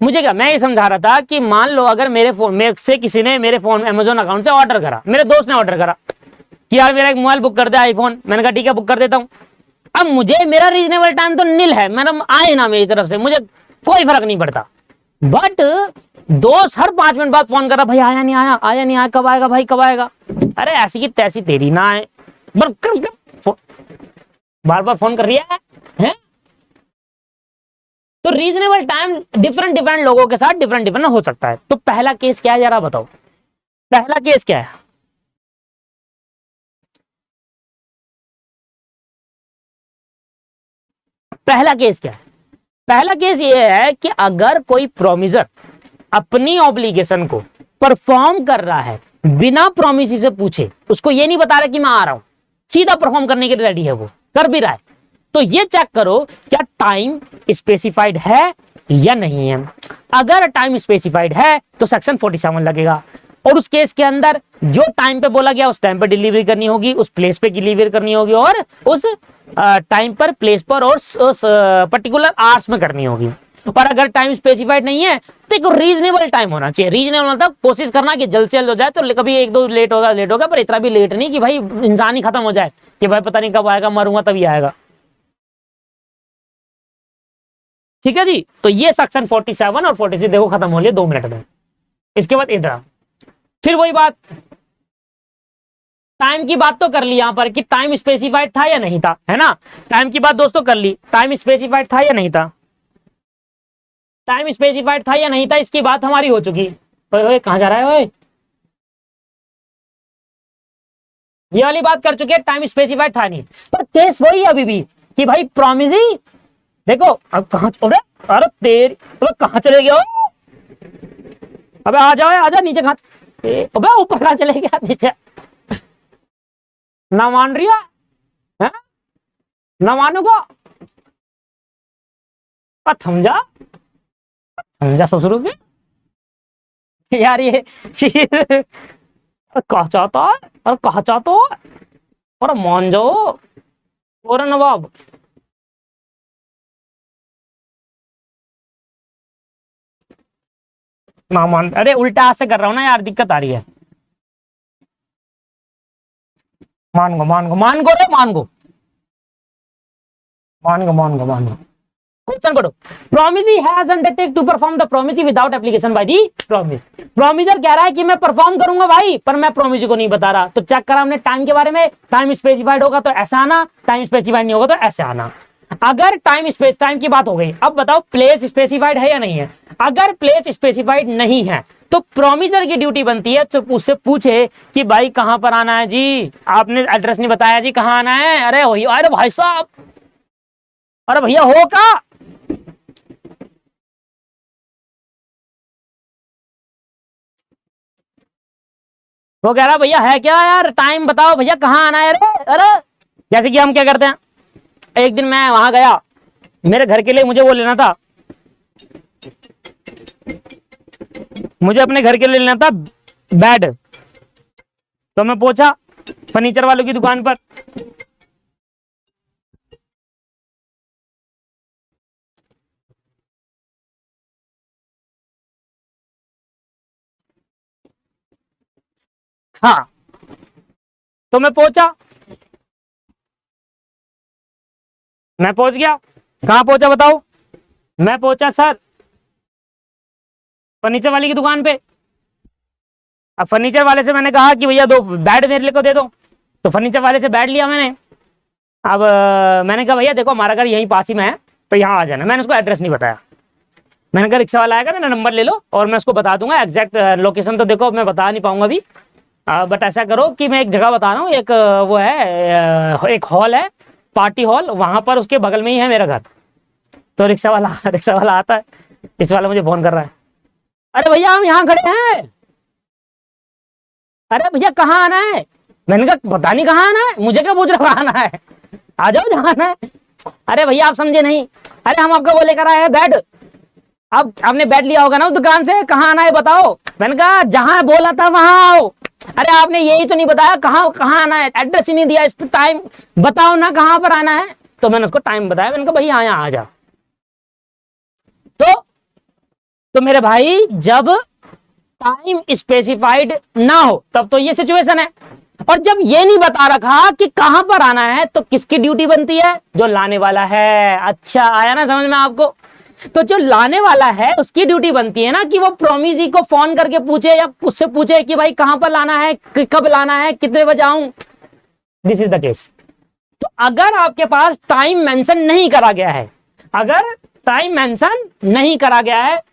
मुझे क्या, मैं ये समझा रहा था कि मान लो अगर मेरे फोन में से किसी ने मेरे फोन अमेजोन अकाउंट से ऑर्डर करा, मेरे दोस्त ने ऑर्डर करा कि यार मेरा एक मोबाइल बुक कर दे आईफोन, मैंने कहा ठीक है बुक कर देता हूँ। अब मुझे मेरा रीजनेबल टाइम तो नील है, मैंने आए ना मेरी तरफ से, मुझे कोई फर्क नहीं पड़ता। बट दोस्त हर 5 मिनट बाद फोन कर रहा, भाई आया नहीं आया, आया नहीं आया, कब आएगा भाई कब आएगा। अरे ऐसी की तैसी तेरी ना आए, बार बार फोन कर रही है? तो रीजनेबल टाइम डिफरेंट डिफरेंट लोगों के साथ डिफरेंट डिफरेंट हो सकता है। तो पहला केस क्या है जरा बताओ, पहला केस क्या है? पहला केस क्या है? पहला केस ये है कि अगर कोई प्रोमिसर अपनी ऑब्लिगेशन को परफॉर्म कर रहा है बिना प्रोमिस से पूछे, उसको ये नहीं बता रहा कि मैं आ रहा हूं, सीधा परफॉर्म करने के लिए रेडी है, वो कर भी रहा है, तो ये चेक करो क्या टाइम स्पेसिफाइड है या नहीं है। अगर टाइम स्पेसिफाइड है तो सेक्शन 47 लगेगा, और उस केस के अंदर जो टाइम पे बोला गया उस टाइम पे डिलीवरी करनी होगी, उस प्लेस पे डिलीवरी करनी होगी, और उस टाइम पर, प्लेस पर और उस पर्टिकुलर आवर्स में करनी होगी। पर अगर टाइम स्पेसिफाइड नहीं है तो एक रीजनेबल टाइम होना चाहिए। रीजनेबल मतलब कोशिश करना कि जल्द से जल्द हो जाए, तो कभी एक दो लेट होगा, पर इतना भी लेट नहीं कि भाई इंसान ही खत्म हो जाए कि भाई पता नहीं कब आएगा, मरूंगा तभी आएगा। ठीक है जी, तो ये सेक्शन 47 और 46 देखो खत्म हो लिया 2 मिनट में। इसके बाद इधर फिर वही बात, टाइम की बात तो कर ली यहां पर कि टाइम स्पेसिफाइड था या नहीं था, है ना। टाइम की बात दोस्तों कर ली, टाइम स्पेसिफाइड था या नहीं था, टाइम स्पेसिफाइड था या नहीं था, इसकी बात हमारी हो चुकी। ओए कहां जा रहा है ओए, ये वाली बात कर चुके हैं, टाइम स्पेसिफाइड था नहीं। पर केस वही है अभी भी कि भाई प्रॉमिस ही, देखो अब कहां, अरे तेरी, अबे कहां चले गए हो, अबे आ जाओ, आ जा नीचे, कहां, अबे ऊपर कहां चले गया, नीचे ना मान रही है ना मानूगा, समझा, समझा ससुर के यार, ये कहा चाहता है, अरे कहा चाहता हो, अरे मान जाओ और नवाब। ना मान, अरे उल्टा हाथ से कर रहा हूं ना यार, दिक्कत आ रही है। मान गो मान गो मान गो रे मान गो मान गो मान गो मान गो। क्वेश्चन पढ़ो, promisee has undertake to perform the promisee without application by the promise। promiser कह रहा है कि मैं परफॉर्म करूंगा भाई, पर मैं promisee को नहीं बता रहा। तो चेक करा हमने टाइम के बारे में, टाइम स्पेसिफाइड होगा तो ऐसा आना, टाइम स्पेसिफाइड नहीं होगा तो ऐसे आना। अगर टाइम की बात हो गई, अब बताओ प्लेस स्पेसिफाइड है या नहीं है। अगर प्लेस स्पेसिफाइड नहीं है तो प्रोमिसर की ड्यूटी बनती है तो उससे पूछे कि भाई कहां पर आना है जी, आपने एड्रेस नहीं बताया जी, कहां आना है, अरे भाई साहब, अरे भैया हो का, वो कह रहा भैया है क्या यार, टाइम बताओ भैया कहाँ आना है। अरे अरे जैसे कि हम क्या करते हैं, एक दिन मैं वहां गया, मेरे घर के लिए मुझे वो लेना था, मुझे अपने घर के लिए लेना था बेड, तो मैं पहुंचा फर्नीचर वालों की दुकान पर, हाँ तो मैं पहुंचा, मैं पहुंच गया, कहां पहुंचा बताओ, मैं पहुंचा सर फर्नीचर वाले की दुकान पे। अब फर्नीचर वाले से मैंने कहा कि भैया 2 बेड मेरे को दे दो, तो फर्नीचर वाले से बेड लिया मैंने। अब मैंने कहा भैया देखो हमारा घर यहीं पास ही में है, तो यहाँ आ जाना। मैंने उसको एड्रेस नहीं बताया, मैंने कहा रिक्शा वाला आएगा मेरा नंबर ले लो और मैं उसको बता दूंगा। एग्जैक्ट लोकेशन तो देखो मैं बता नहीं पाऊंगा अभी, बट ऐसा करो कि मैं एक जगह बता रहा हूँ, एक वो है, एक हॉल है, पार्टी हॉल, वहां पर उसके बगल में ही है मेरा घर। तो रिक्शा वाला आता है, इस वाला मुझे फोन कर रहा है, अरे भैया हम यहाँ खड़े हैं, अरे भैया कहाँ आना है? मैंने कहा पता नहीं कहाँ आना है, मुझे क्या पूछ रहा कहाँ आना है, आ जाओ जहाँ आना है। अरे भैया आप समझे नहीं, अरे हम आपका वो लेकर आए हैं बेड, अब आपने बेड लिया होगा ना उस दुकान से, कहाँ आना है बताओ। मैंने कहा जहां बोला था वहां आओ। अरे आपने यही तो नहीं बताया कहाँ कहाँ आना है, एड्रेस ही नहीं दिया, इस पर टाइम बताओ ना कहाँ पर आना है। तो मैंने उसको टाइम बताया, मैंने कहा भैया यहाँ आ जा। तो मेरे भाई जब टाइम स्पेसिफाइड ना हो तब तो ये सिचुएशन है, और जब ये नहीं बता रखा कि कहां पर आना है तो किसकी ड्यूटी बनती है? जो लाने वाला है। अच्छा आया ना समझ में आपको? तो जो लाने वाला है उसकी ड्यूटी बनती है ना कि वो प्रोमिजी को फोन करके पूछे या उससे पूछे कि भाई कहां पर लाना है, कब लाना है, कितने बजे आऊं। This is the case. तो अगर आपके पास टाइम मेंशन नहीं करा गया है, अगर टाइम मेंशन नहीं करा गया है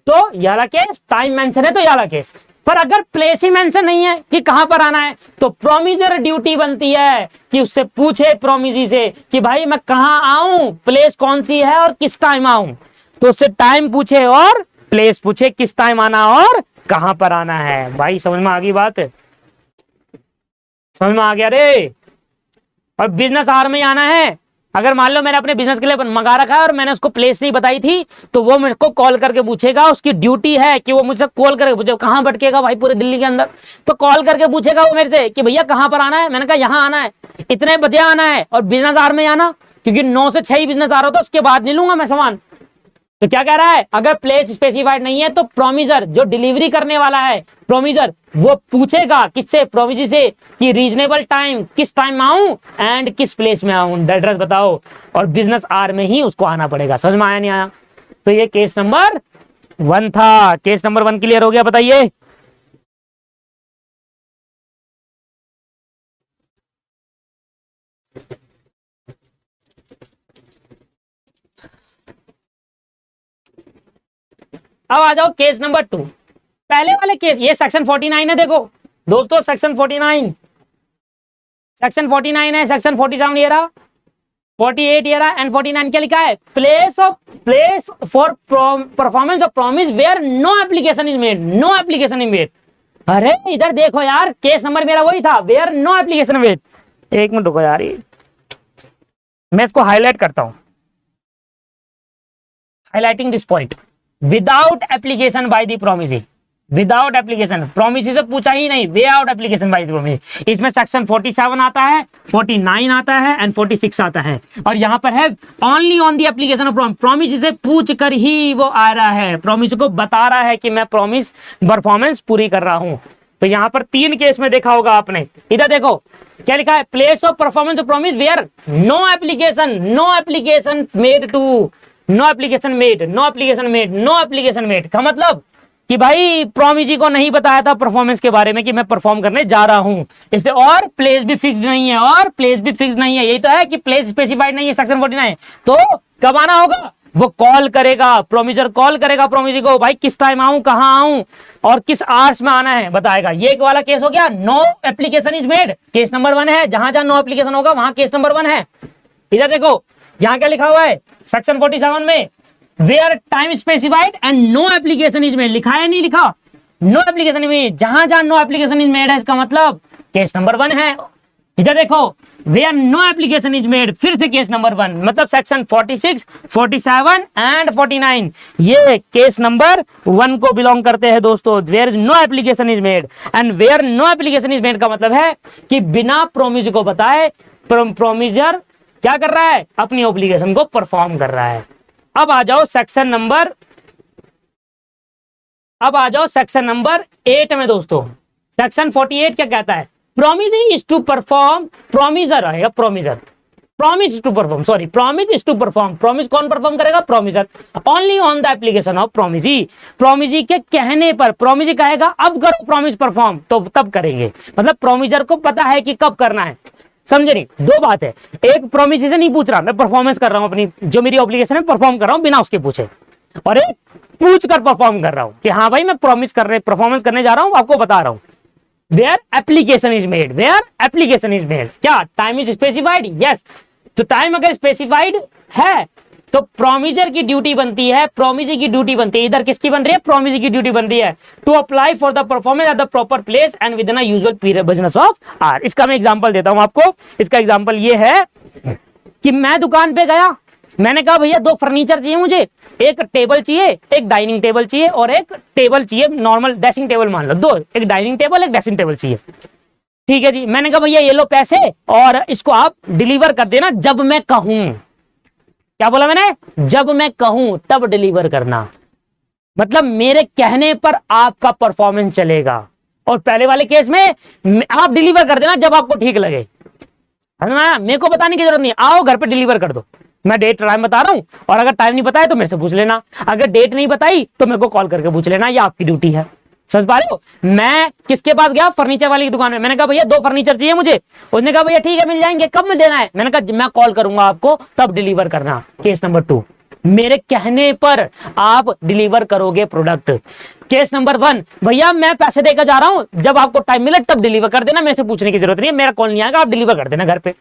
तो ये वाला केस, टाइम मेंशन है तो ये वाला केस। पर अगर प्लेस ही मेंशन नहीं है कि कहां पर आना है तो प्रोमिजर ड्यूटी बनती है कि उससे पूछे प्रोमिजी से कि भाई मैं कहां आऊं, प्लेस कौन सी है और किस टाइम आऊं। तो उससे टाइम पूछे और प्लेस पूछे, किस टाइम आना और कहां पर आना है। भाई समझ में आ गई बात? समझ में आ गया रे? और बिजनेस आवर में ही आना है। अगर मान लो मैंने अपने बिजनेस के लिए मंगा रखा है और मैंने उसको प्लेस नहीं बताई थी तो वो मेरे को कॉल करके पूछेगा, उसकी ड्यूटी है कि वो मुझसे कॉल करके पूछे, कहां भटकेगा भाई पूरे दिल्ली के अंदर, तो कॉल करके पूछेगा वो मेरे से कि भैया कहां पर आना है। मैंने कहा यहाँ आना है, इतने बजे आना है और बिजनेस आवर में आना, क्योंकि 9 से 6 ही बिजनेस आवर होता है, उसके बाद नहीं लूंगा मैं सामान। तो क्या कह रहा है, अगर प्लेस स्पेसिफाइड नहीं है तो प्रोमिजर जो डिलीवरी करने वाला है, प्रोमिजर वो पूछेगा किससे, प्रोमिजी से कि रीजनेबल टाइम, किस टाइम में आऊं एंड किस प्लेस में आऊं, एड्रेस बताओ, और बिजनेस आवर में ही उसको आना पड़ेगा। समझ में आया नहीं आया? तो ये केस नंबर 1 था। केस नंबर 1 क्लियर हो गया? बताइए। अब आ जाओ केस नंबर 2। पहले वाले केस, ये सेक्शन 49 है, देखो दोस्तों सेक्शन 49, सेक्शन 49 है, सेक्शन 47 ये रहा, 48 ये रहा, एंड 49 क्या लिखा है? Place for performance of promise where no application is made, no application is made. अरे इधर देखो यार, केस नंबर मेरा वही था, वेयर नो एप्लीकेशन मेड। एक मिनट रुको यार, मैं इसको हाईलाइट करता हूं, highlighting this point, without application by the promisee, without application, promisee से पूछा ही नहीं, without application by the promisee. इसमें सेक्शन 47 आता है, 49 आता है एंड 46 आता है, और यहां पर है only on the application of promisee से पूछ कर ही वो आ रहा है, प्रोमिसी को बता रहा है कि मैं प्रॉमिस परफॉर्मेंस पूरी कर रहा हूं। तो यहां पर 3 केस में देखा होगा आपने, इधर देखो क्या लिखा है? Place of performance of promise where no application made to, no application made, no application made, no application made का मतलब कि भाई प्रोमिजी को नहीं बताया था परफॉर्मेंस के बारे में कि मैं परफॉर्म करने जा रहा हूं, इससे, और प्लेस भी फिक्स नहीं है, और प्लेस भी फिक्स नहीं है। यही तो है कि प्लेस स्पेसिफाइड नहीं है सेक्शन 49। तो कब आना होगा? वो कॉल करेगा, प्रोमिजर कॉल करेगा प्रोमिजी को, भाई किस टाइम आऊं, कहां आऊं और किस आवर्स में आना है बताएगा। ये एक वाला केस हो गया, no application is made, case number 1 है। जहां जहां नो एप्लीकेशन होगा वहां केस नंबर 1 है। इधर देखो यहां क्या लिखा हुआ है सेक्शन 47 में, where time specified and no application is made, लिखा है नहीं लिखा? नो एप्लीकेशन इज मेड, जहां जहां नो एप्लीकेशन इज मेड है इसका मतलब केस नंबर 1 है। इधर देखो where no application is made, फिर से केस नंबर 1, मतलब सेक्शन 46, 47 एंड 49 ये केस नंबर 1 को बिलोंग करते हैं दोस्तों। Where no application is made, and where no application is made का मतलब है कि बिना प्रोमिस को बताए प्रोमिजर क्या कर रहा है? अपनी ऑब्लिगेशन को परफॉर्म कर रहा है। अब आ जाओ सेक्शन नंबर 8 में दोस्तों। सेक्शन 48 क्या कहता है? Promising is to perform, promisor आएगा, promisor, promise is to perform, sorry promise is to perform, promise कौन परफॉर्म करेगा? Promisor, only on the application of promisee, promisee के कहने पर, प्रोमिसी कहेगा अब करो प्रॉमिस परफॉर्म तो तब करेंगे, मतलब प्रोमिजर को पता है कि कब करना है। समझे नहीं? दो बात है, एक प्रॉमिस से नहीं पूछ रहा, मैं परफॉर्मेंस कर रहा हूं अपनी, जो मेरी ऑब्लिगेशन है परफॉर्म कर रहा हूं बिना उसके पूछे, और एक पूछ कर परफॉर्म कर रहा हूं कि हाँ भाई मैं प्रॉमिस कर रहे परफॉर्मेंस करने जा रहा हूं, आपको बता रहा हूं। Where application is made, where application is made, क्या टाइम इज स्पेसिफाइड? यस। तो टाइम अगर स्पेसिफाइड है तो प्रोमिजर की ड्यूटी बनती है, प्रोमिजर की ड्यूटी बनती है, इधर किसकी बन रही है? प्रोमिजर की ड्यूटी बन रही है to apply for the performance at the proper place and within a usual period business of hour. इसका मैं एग्जांपल देता हूं आपको। इसका एग्जांपल ये है कि मैं दुकान पे गया, मैंने कहा भैया 2 फर्नीचर चाहिए मुझे, एक टेबल चाहिए, एक डाइनिंग टेबल चाहिए, और एक टेबल चाहिए नॉर्मल ड्रेसिंग टेबल मान लो, 2, एक डाइनिंग टेबल एक ड्रेसिंग टेबल चाहिए। ठीक है जी, मैंने कहा भैया ये लो पैसे और इसको आप डिलीवर कर देना जब मैं कहूं। क्या बोला मैंने? जब मैं कहूं तब डिलीवर करना, मतलब मेरे कहने पर आपका परफॉर्मेंस चलेगा। और पहले वाले केस में आप डिलीवर कर देना जब आपको ठीक लगे, ना मेरे को बताने की जरूरत नहीं, आओ घर पे डिलीवर कर दो। मैं डेट टाइम बता रहा हूं, और अगर टाइम नहीं बताया तो मेरे से पूछ लेना, अगर डेट नहीं बताई तो मेरे को कॉल करके पूछ लेना, ये आपकी ड्यूटी है। समझ पा रहे हो? मैं किसके पास गया? फर्नीचर वाली की दुकान में, मैंने कहा भैया 2 फर्नीचर चाहिए मुझे, उसने कहा भैया ठीक है मिल जाएंगे, कब में देना है? मैंने कहा मैं कॉल करूंगा आपको तब डिलीवर करना। केस नंबर 2, मेरे कहने पर आप डिलीवर करोगे प्रोडक्ट। केस नंबर 1, भैया मैं पैसे देकर जा रहा हूं, जब आपको टाइम मिले तब डिलीवर कर देना, मेरे से पूछने की जरूरत नहीं है, मेरा कॉल नहीं आएगा, आप डिलीवर कर देना घर पे।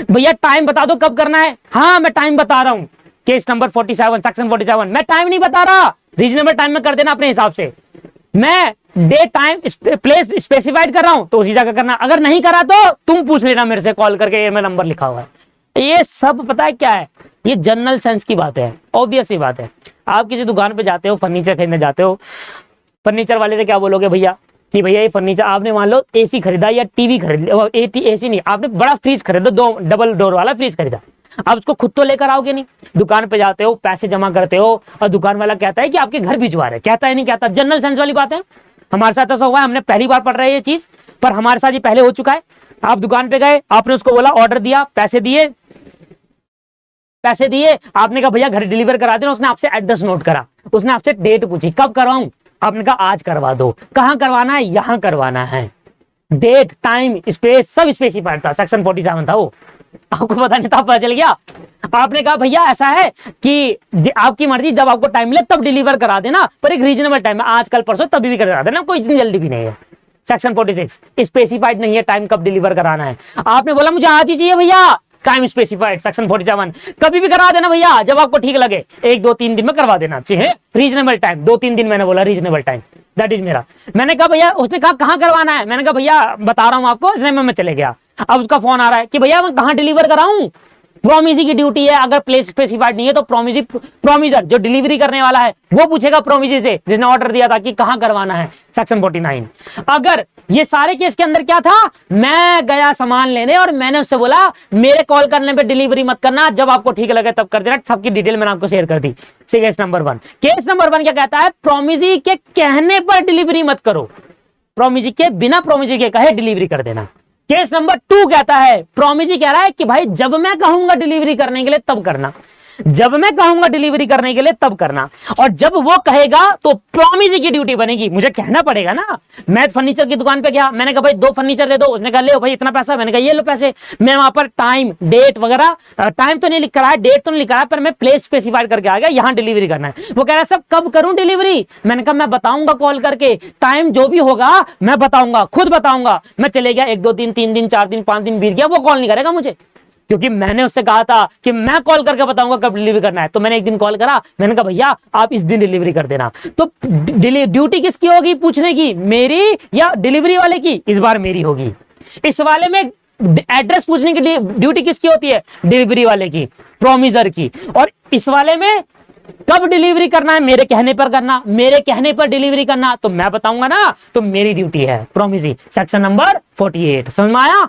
भैया टाइम बता दो कब करना है? हाँ मैं टाइम बता रहा हूं। केस नंबर 47, सेक्शन 47, मैं टाइम नहीं बता रहा, रीजनेबल टाइम में कर देना अपने हिसाब से। मैं डे टाइम प्लेस स्पेसिफाइड कर रहा हूं तो उसी जगह करना, अगर नहीं करा तो तुम पूछ लेना मेरे से कॉल करके, ये मेरा नंबर लिखा हुआ है। ये सब पता है क्या है? ये जनरल सेंस की बात है, ऑब्वियस सी बात है। आप किसी दुकान पे जाते हो, फर्नीचर खरीदने जाते हो, फर्नीचर वाले से क्या बोलोगे भैया कि भैया ये फर्नीचर, आपने मान लो एसी खरीदा या टीवी खरीदा, एसी नहीं, आपने बड़ा फ्रिज खरीदा, 2 डबल डोर वाला फ्रिज खरीदा, आप उसको खुद तो लेकर आओगे नहीं, दुकान पे जाते हो, पैसे जमा करते हो, और दुकान वाला कहता है कि आपके घर भिजवा रहे, कहता है नहीं कहता, जनरल सेंस वाली बात है। हमारे साथ ऐसा हुआ है, हमने पहली बार पढ़ रहे हैं ये चीज, पर हमारे साथ ये पहले हो चुका है। आप दुकान पे गए, आपने उसको बोला, ऑर्डर दिया, पैसे दिए, आपने कहा भैया घर डिलीवर करा देना, उसने आपसे एड्रेस नोट करा, उसने आपसे डेट पूछी कब करवाऊं, आपने कहा आज करवा दो। कहां करवाना है? यहां करवाना है। डेट टाइम स्पेस सब स्पेसिफाइड था, सेक्शन 47 था वो, आपको पता नहीं था, पता चल गया। आपने कहा भैया ऐसा है कि आपकी मर्जी, जब आपको टाइम मिले तब डिलीवर करा देना, पर एक रीजनेबल टाइम है, आज कल परसों तभी भी करा देना, कोई इतनी जल्दी भी नहीं है। सेक्शन 46 स्पेसिफाइड नहीं है टाइम कब डिलीवर कराना है। आपने बोला मुझे आज ही चाहिए भैया, टाइम स्पेसिफाइड सेक्शन 47, कभी भी करा देना भैया जब आपको ठीक लगे, 1, 2, 3 दिन में करवा देना चाहिए, रीजनेबल टाइम, 2, 3 दिन मैंने बोला रीजनेबल टाइम, दैट इज मेरा। मैंने कहा भैया, उसने कहा कहां करवाना है, मैंने कहा भैया बता रहा हूं आपको, इसलिए मैं चले गया। अब उसका फोन आ रहा है कि भैया मैं कहां डिलीवर कराऊं, प्रोमिजी की ड्यूटी है, अगर प्लेस स्पेसिफाइड नहीं है तो प्रोमिजर जो डिलीवरी करने वाला है वो पूछेगा प्रोमिजी से जिसने ऑर्डर दिया था कि कहां करवाना है, सेक्शन 49। अगर ये सारे केस के अंदर क्या था, मैं गया सामान लेने और मैंने उससे बोला मेरे कॉल करने पे डिलीवरी मत करना, जब आपको ठीक लगे तब कर देना, सबकी डिटेल मैंने आपको शेयर कर दी। केस नंबर 1, केस नंबर 1 क्या कहता है? प्रोमिजी के कहने पर डिलीवरी मत करो, प्रोमिजी के बिना प्रोमिजी के कहे डिलीवरी कर देना। केस नंबर 2 कहता है, प्रोमिजी कह रहा है कि भाई जब मैं कहूंगा डिलीवरी करने के लिए तब करना, जब मैं कहूंगा डिलीवरी करने के लिए तब करना, और जब वो कहेगा तो प्रोमिजी की ड्यूटी बनेगी, मुझे कहना पड़ेगा ना। मैं फर्नीचर की दुकान पे गया, मैंने कहा भाई 2 फर्नीचर दे दो, उसने कहा ले भाई इतना पैसा, मैंने कहा ये लो पैसे। मैं वहां पर टाइम डेट वगैरह, टाइम तो नहीं लिख रहा है, डेट तो नहीं लिख रहा है, पर मैं प्लेस स्पेसिफाइड करके आ गया, यहाँ डिलीवरी करना है। वो कह रहा है सब कब करूं डिलीवरी, मैंने कहा मैं बताऊंगा कॉल करके, टाइम जो भी होगा मैं बताऊंगा, खुद बताऊंगा। मैं चले गया, 1, 2 दिन, 3 दिन, 4 दिन, 5 दिन बीत गया, वो कॉल नहीं करेगा मुझे, क्योंकि मैंने उससे कहा था कि मैं कॉल करके बताऊंगा कब डिलीवरी करना है। तो मैंने एक दिन कॉल करा, मैंने कहा भैया आप इस दिन डिलीवरी कर देना। तो ड्यूटी किसकी होगी पूछने की, मेरी या डिलीवरी वाले की? इस बार मेरी होगी। इस वाले में एड्रेस पूछने की ड्यूटी किसकी होती है? डिलीवरी वाले की, प्रोमिजर की। और इस वाले में कब डिलीवरी करना है? मेरे कहने पर करना, मेरे कहने पर डिलीवरी करना, तो मैं बताऊंगा ना, तो मेरी ड्यूटी है प्रोमिजी, सेक्शन नंबर 48। समझ में आया?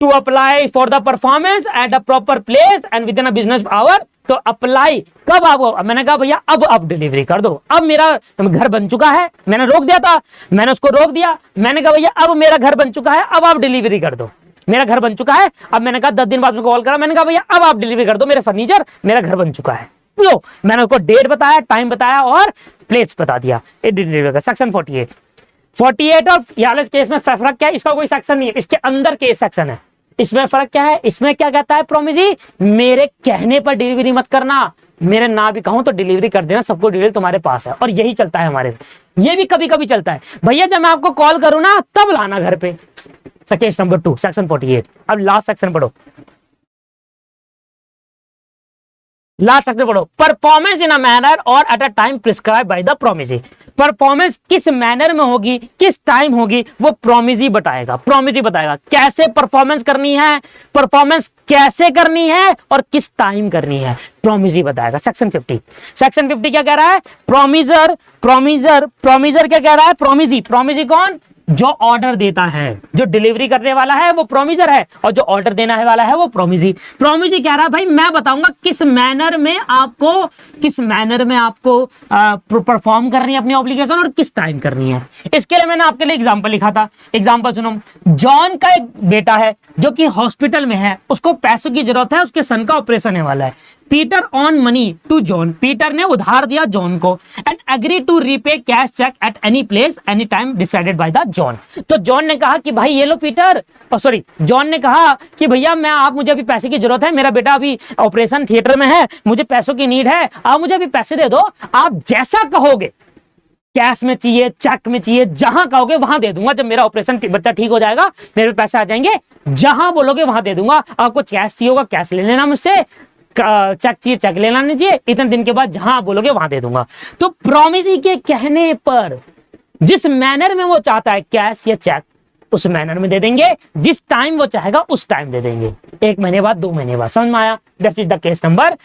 To apply for the performance at the proper place and within a business hour. तो अप्लाई कब आपको, मैंने कहा भैया अब आप डिलीवरी कर दो, अब मेरा घर बन चुका है, मैंने रोक दिया था, मैंने उसको रोक दिया, मैंने कहा भैया अब मेरा घर बन चुका है, अब आप डिलीवरी कर दो, मेरा घर बन चुका है। अब मैंने कहा 10 दिन बाद कॉल करा, मैंने कहा भैया अब आप डिलीवरी कर दो मेरे फर्नीचर, मेरा घर बन चुका है। लो मैंने उसको डेट बताया, टाइम बताया और प्लेस बता दिया, डिलीवरी का सेक्शन 48 और यालेस केस में फर्क क्या है? इसका कोई सेक्शन नहीं है, इसके अंदर केस सेक्शन है, इसमें फर्क क्या है, इसमें क्या कहता है प्रोमिजी, मेरे कहने पर डिलीवरी मत करना, मेरे ना भी कहूं तो डिलीवरी कर देना, सबको डिटेल तुम्हारे पास है। और यही चलता है हमारे, ये भी कभी कभी चलता है, भैया जब मैं आपको कॉल करूं ना तब लाना घर पे। Case number 2 section 48। अब लास्ट सेक्शन पढ़ो, लास्ट सेक्शन पढ़ो, performance in a manner or at a time prescribe by the promisee. Performance किस मैनर में होगी, किस टाइम होगी, वो प्रोमिजी बताएगा। प्रोमिजी बताएगा कैसे परफॉर्मेंस करनी है, परफॉर्मेंस कैसे करनी है और किस टाइम करनी है, प्रोमिजी बताएगा। सेक्शन 50, सेक्शन 50 क्या कह रहा है, प्रोमिजर, प्रोमिजर, प्रोमिजर क्या कह रहा है, प्रोमिजी, प्रोमिजी कौन, जो ऑर्डर देता है, जो डिलीवरी करने वाला है वो प्रोमिजर है, और जो ऑर्डर देने वाला है वो प्रोमिजी। प्रोमिजी कह रहा है भाई मैं बताऊंगा किस मैनर में आपको, किस मैनर में आपको परफॉर्म करनी है अपनी ऑब्लिगेशन और किस टाइम करनी है। इसके लिए मैंने आपके लिए एग्जांपल लिखा था, एग्जांपल सुनो। जॉन का एक बेटा है जो कि हॉस्पिटल में है, उसको पैसों की जरूरत है, उसके सन का ऑपरेशन होने वाला है। Peter on money to John, Peter ने उधार दिया जॉन को, and agree to repay cash cheque at any place any time decided by the John. तो जॉन ने कहा कि भाई ये लो पीटर, सॉरी जॉन ने कहा कि भैया मैं, आप मुझे अभी पैसे की जरूरत है, मेरा बेटा अभी ऑपरेशन थिएटर में है, मुझे पैसों की नीड है, आप मुझे अभी पैसे दे दो, आप जैसा कहोगे, कैश में चाहिए, चेक में चाहिए, जहां कहोगे वहां दे दूंगा। जब मेरा ऑपरेशन बच्चा ठीक हो जाएगा मेरे पैसे आ जाएंगे, जहां बोलोगे वहां दे दूंगा। आपको कैश चाहिए होगा कैश ले लेना मुझसे, चेक चाहिए चेक लेना नीजिए, इतने दिन के बाद जहां बोलोगे वहां दे दूंगा। तो प्रोमिसी के कहने पर जिस मैनर में वो चाहता है कैश या चेक, उस मैनर में दे देंगे, जिस टाइम वो चाहेगा उस टाइम दे देंगे, 1 महीने बाद 2 महीने बाद। समझ में आया? This is the case number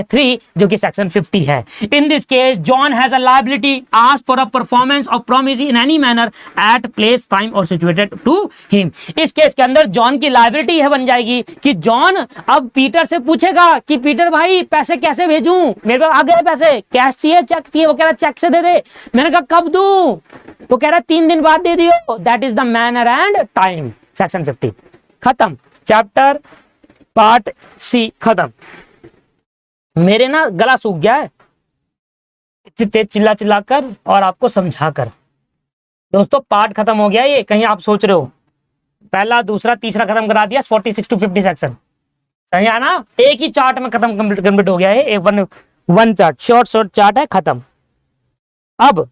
3 जो कि सेक्शन 50 है। In this case John has a liability ask for a performance of promisee in any manner at place time और सिचुएटेड टू हिम। इस केस के अंदर जॉन की लायबिलिटी है बन जाएगी कि जॉन अब पीटर से पूछेगा कि पीटर भाई पैसे कैसे भेजूं, मेरे पास आ गए पैसे, कैश चाहिए चेक चाहिए, वो कह रहा चेक से दे दे। मैंने कहा कब दूं, वो कह रहा 3 दिन बाद दे दियो। That is the manner and time. Section 50 खत्म, चैप्टर पार्ट सी खत्म। मेरे ना गला सूख गया है इतनी तेज चिल्ला चिल्ला कर और आपको समझा कर। दोस्तों पार्ट खत्म हो गया, ये कहीं आप सोच रहे हो पहला दूसरा तीसरा खत्म करा दिया, 46 to 50 सेक्शन, सही है ना? एक ही चार्ट में खत्म कंप्लीट हो गया है, एक वन चार्ट, शॉर्ट चार्ट है, खत्म। अब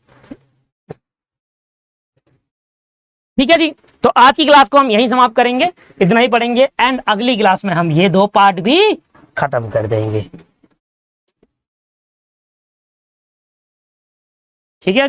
ठीक है जी, तो आज की क्लास को हम यहीं समाप्त करेंगे, इतना ही पढ़ेंगे, एंड अगली क्लास में हम ये 2 पार्ट भी खत्म कर देंगे। ठीक है।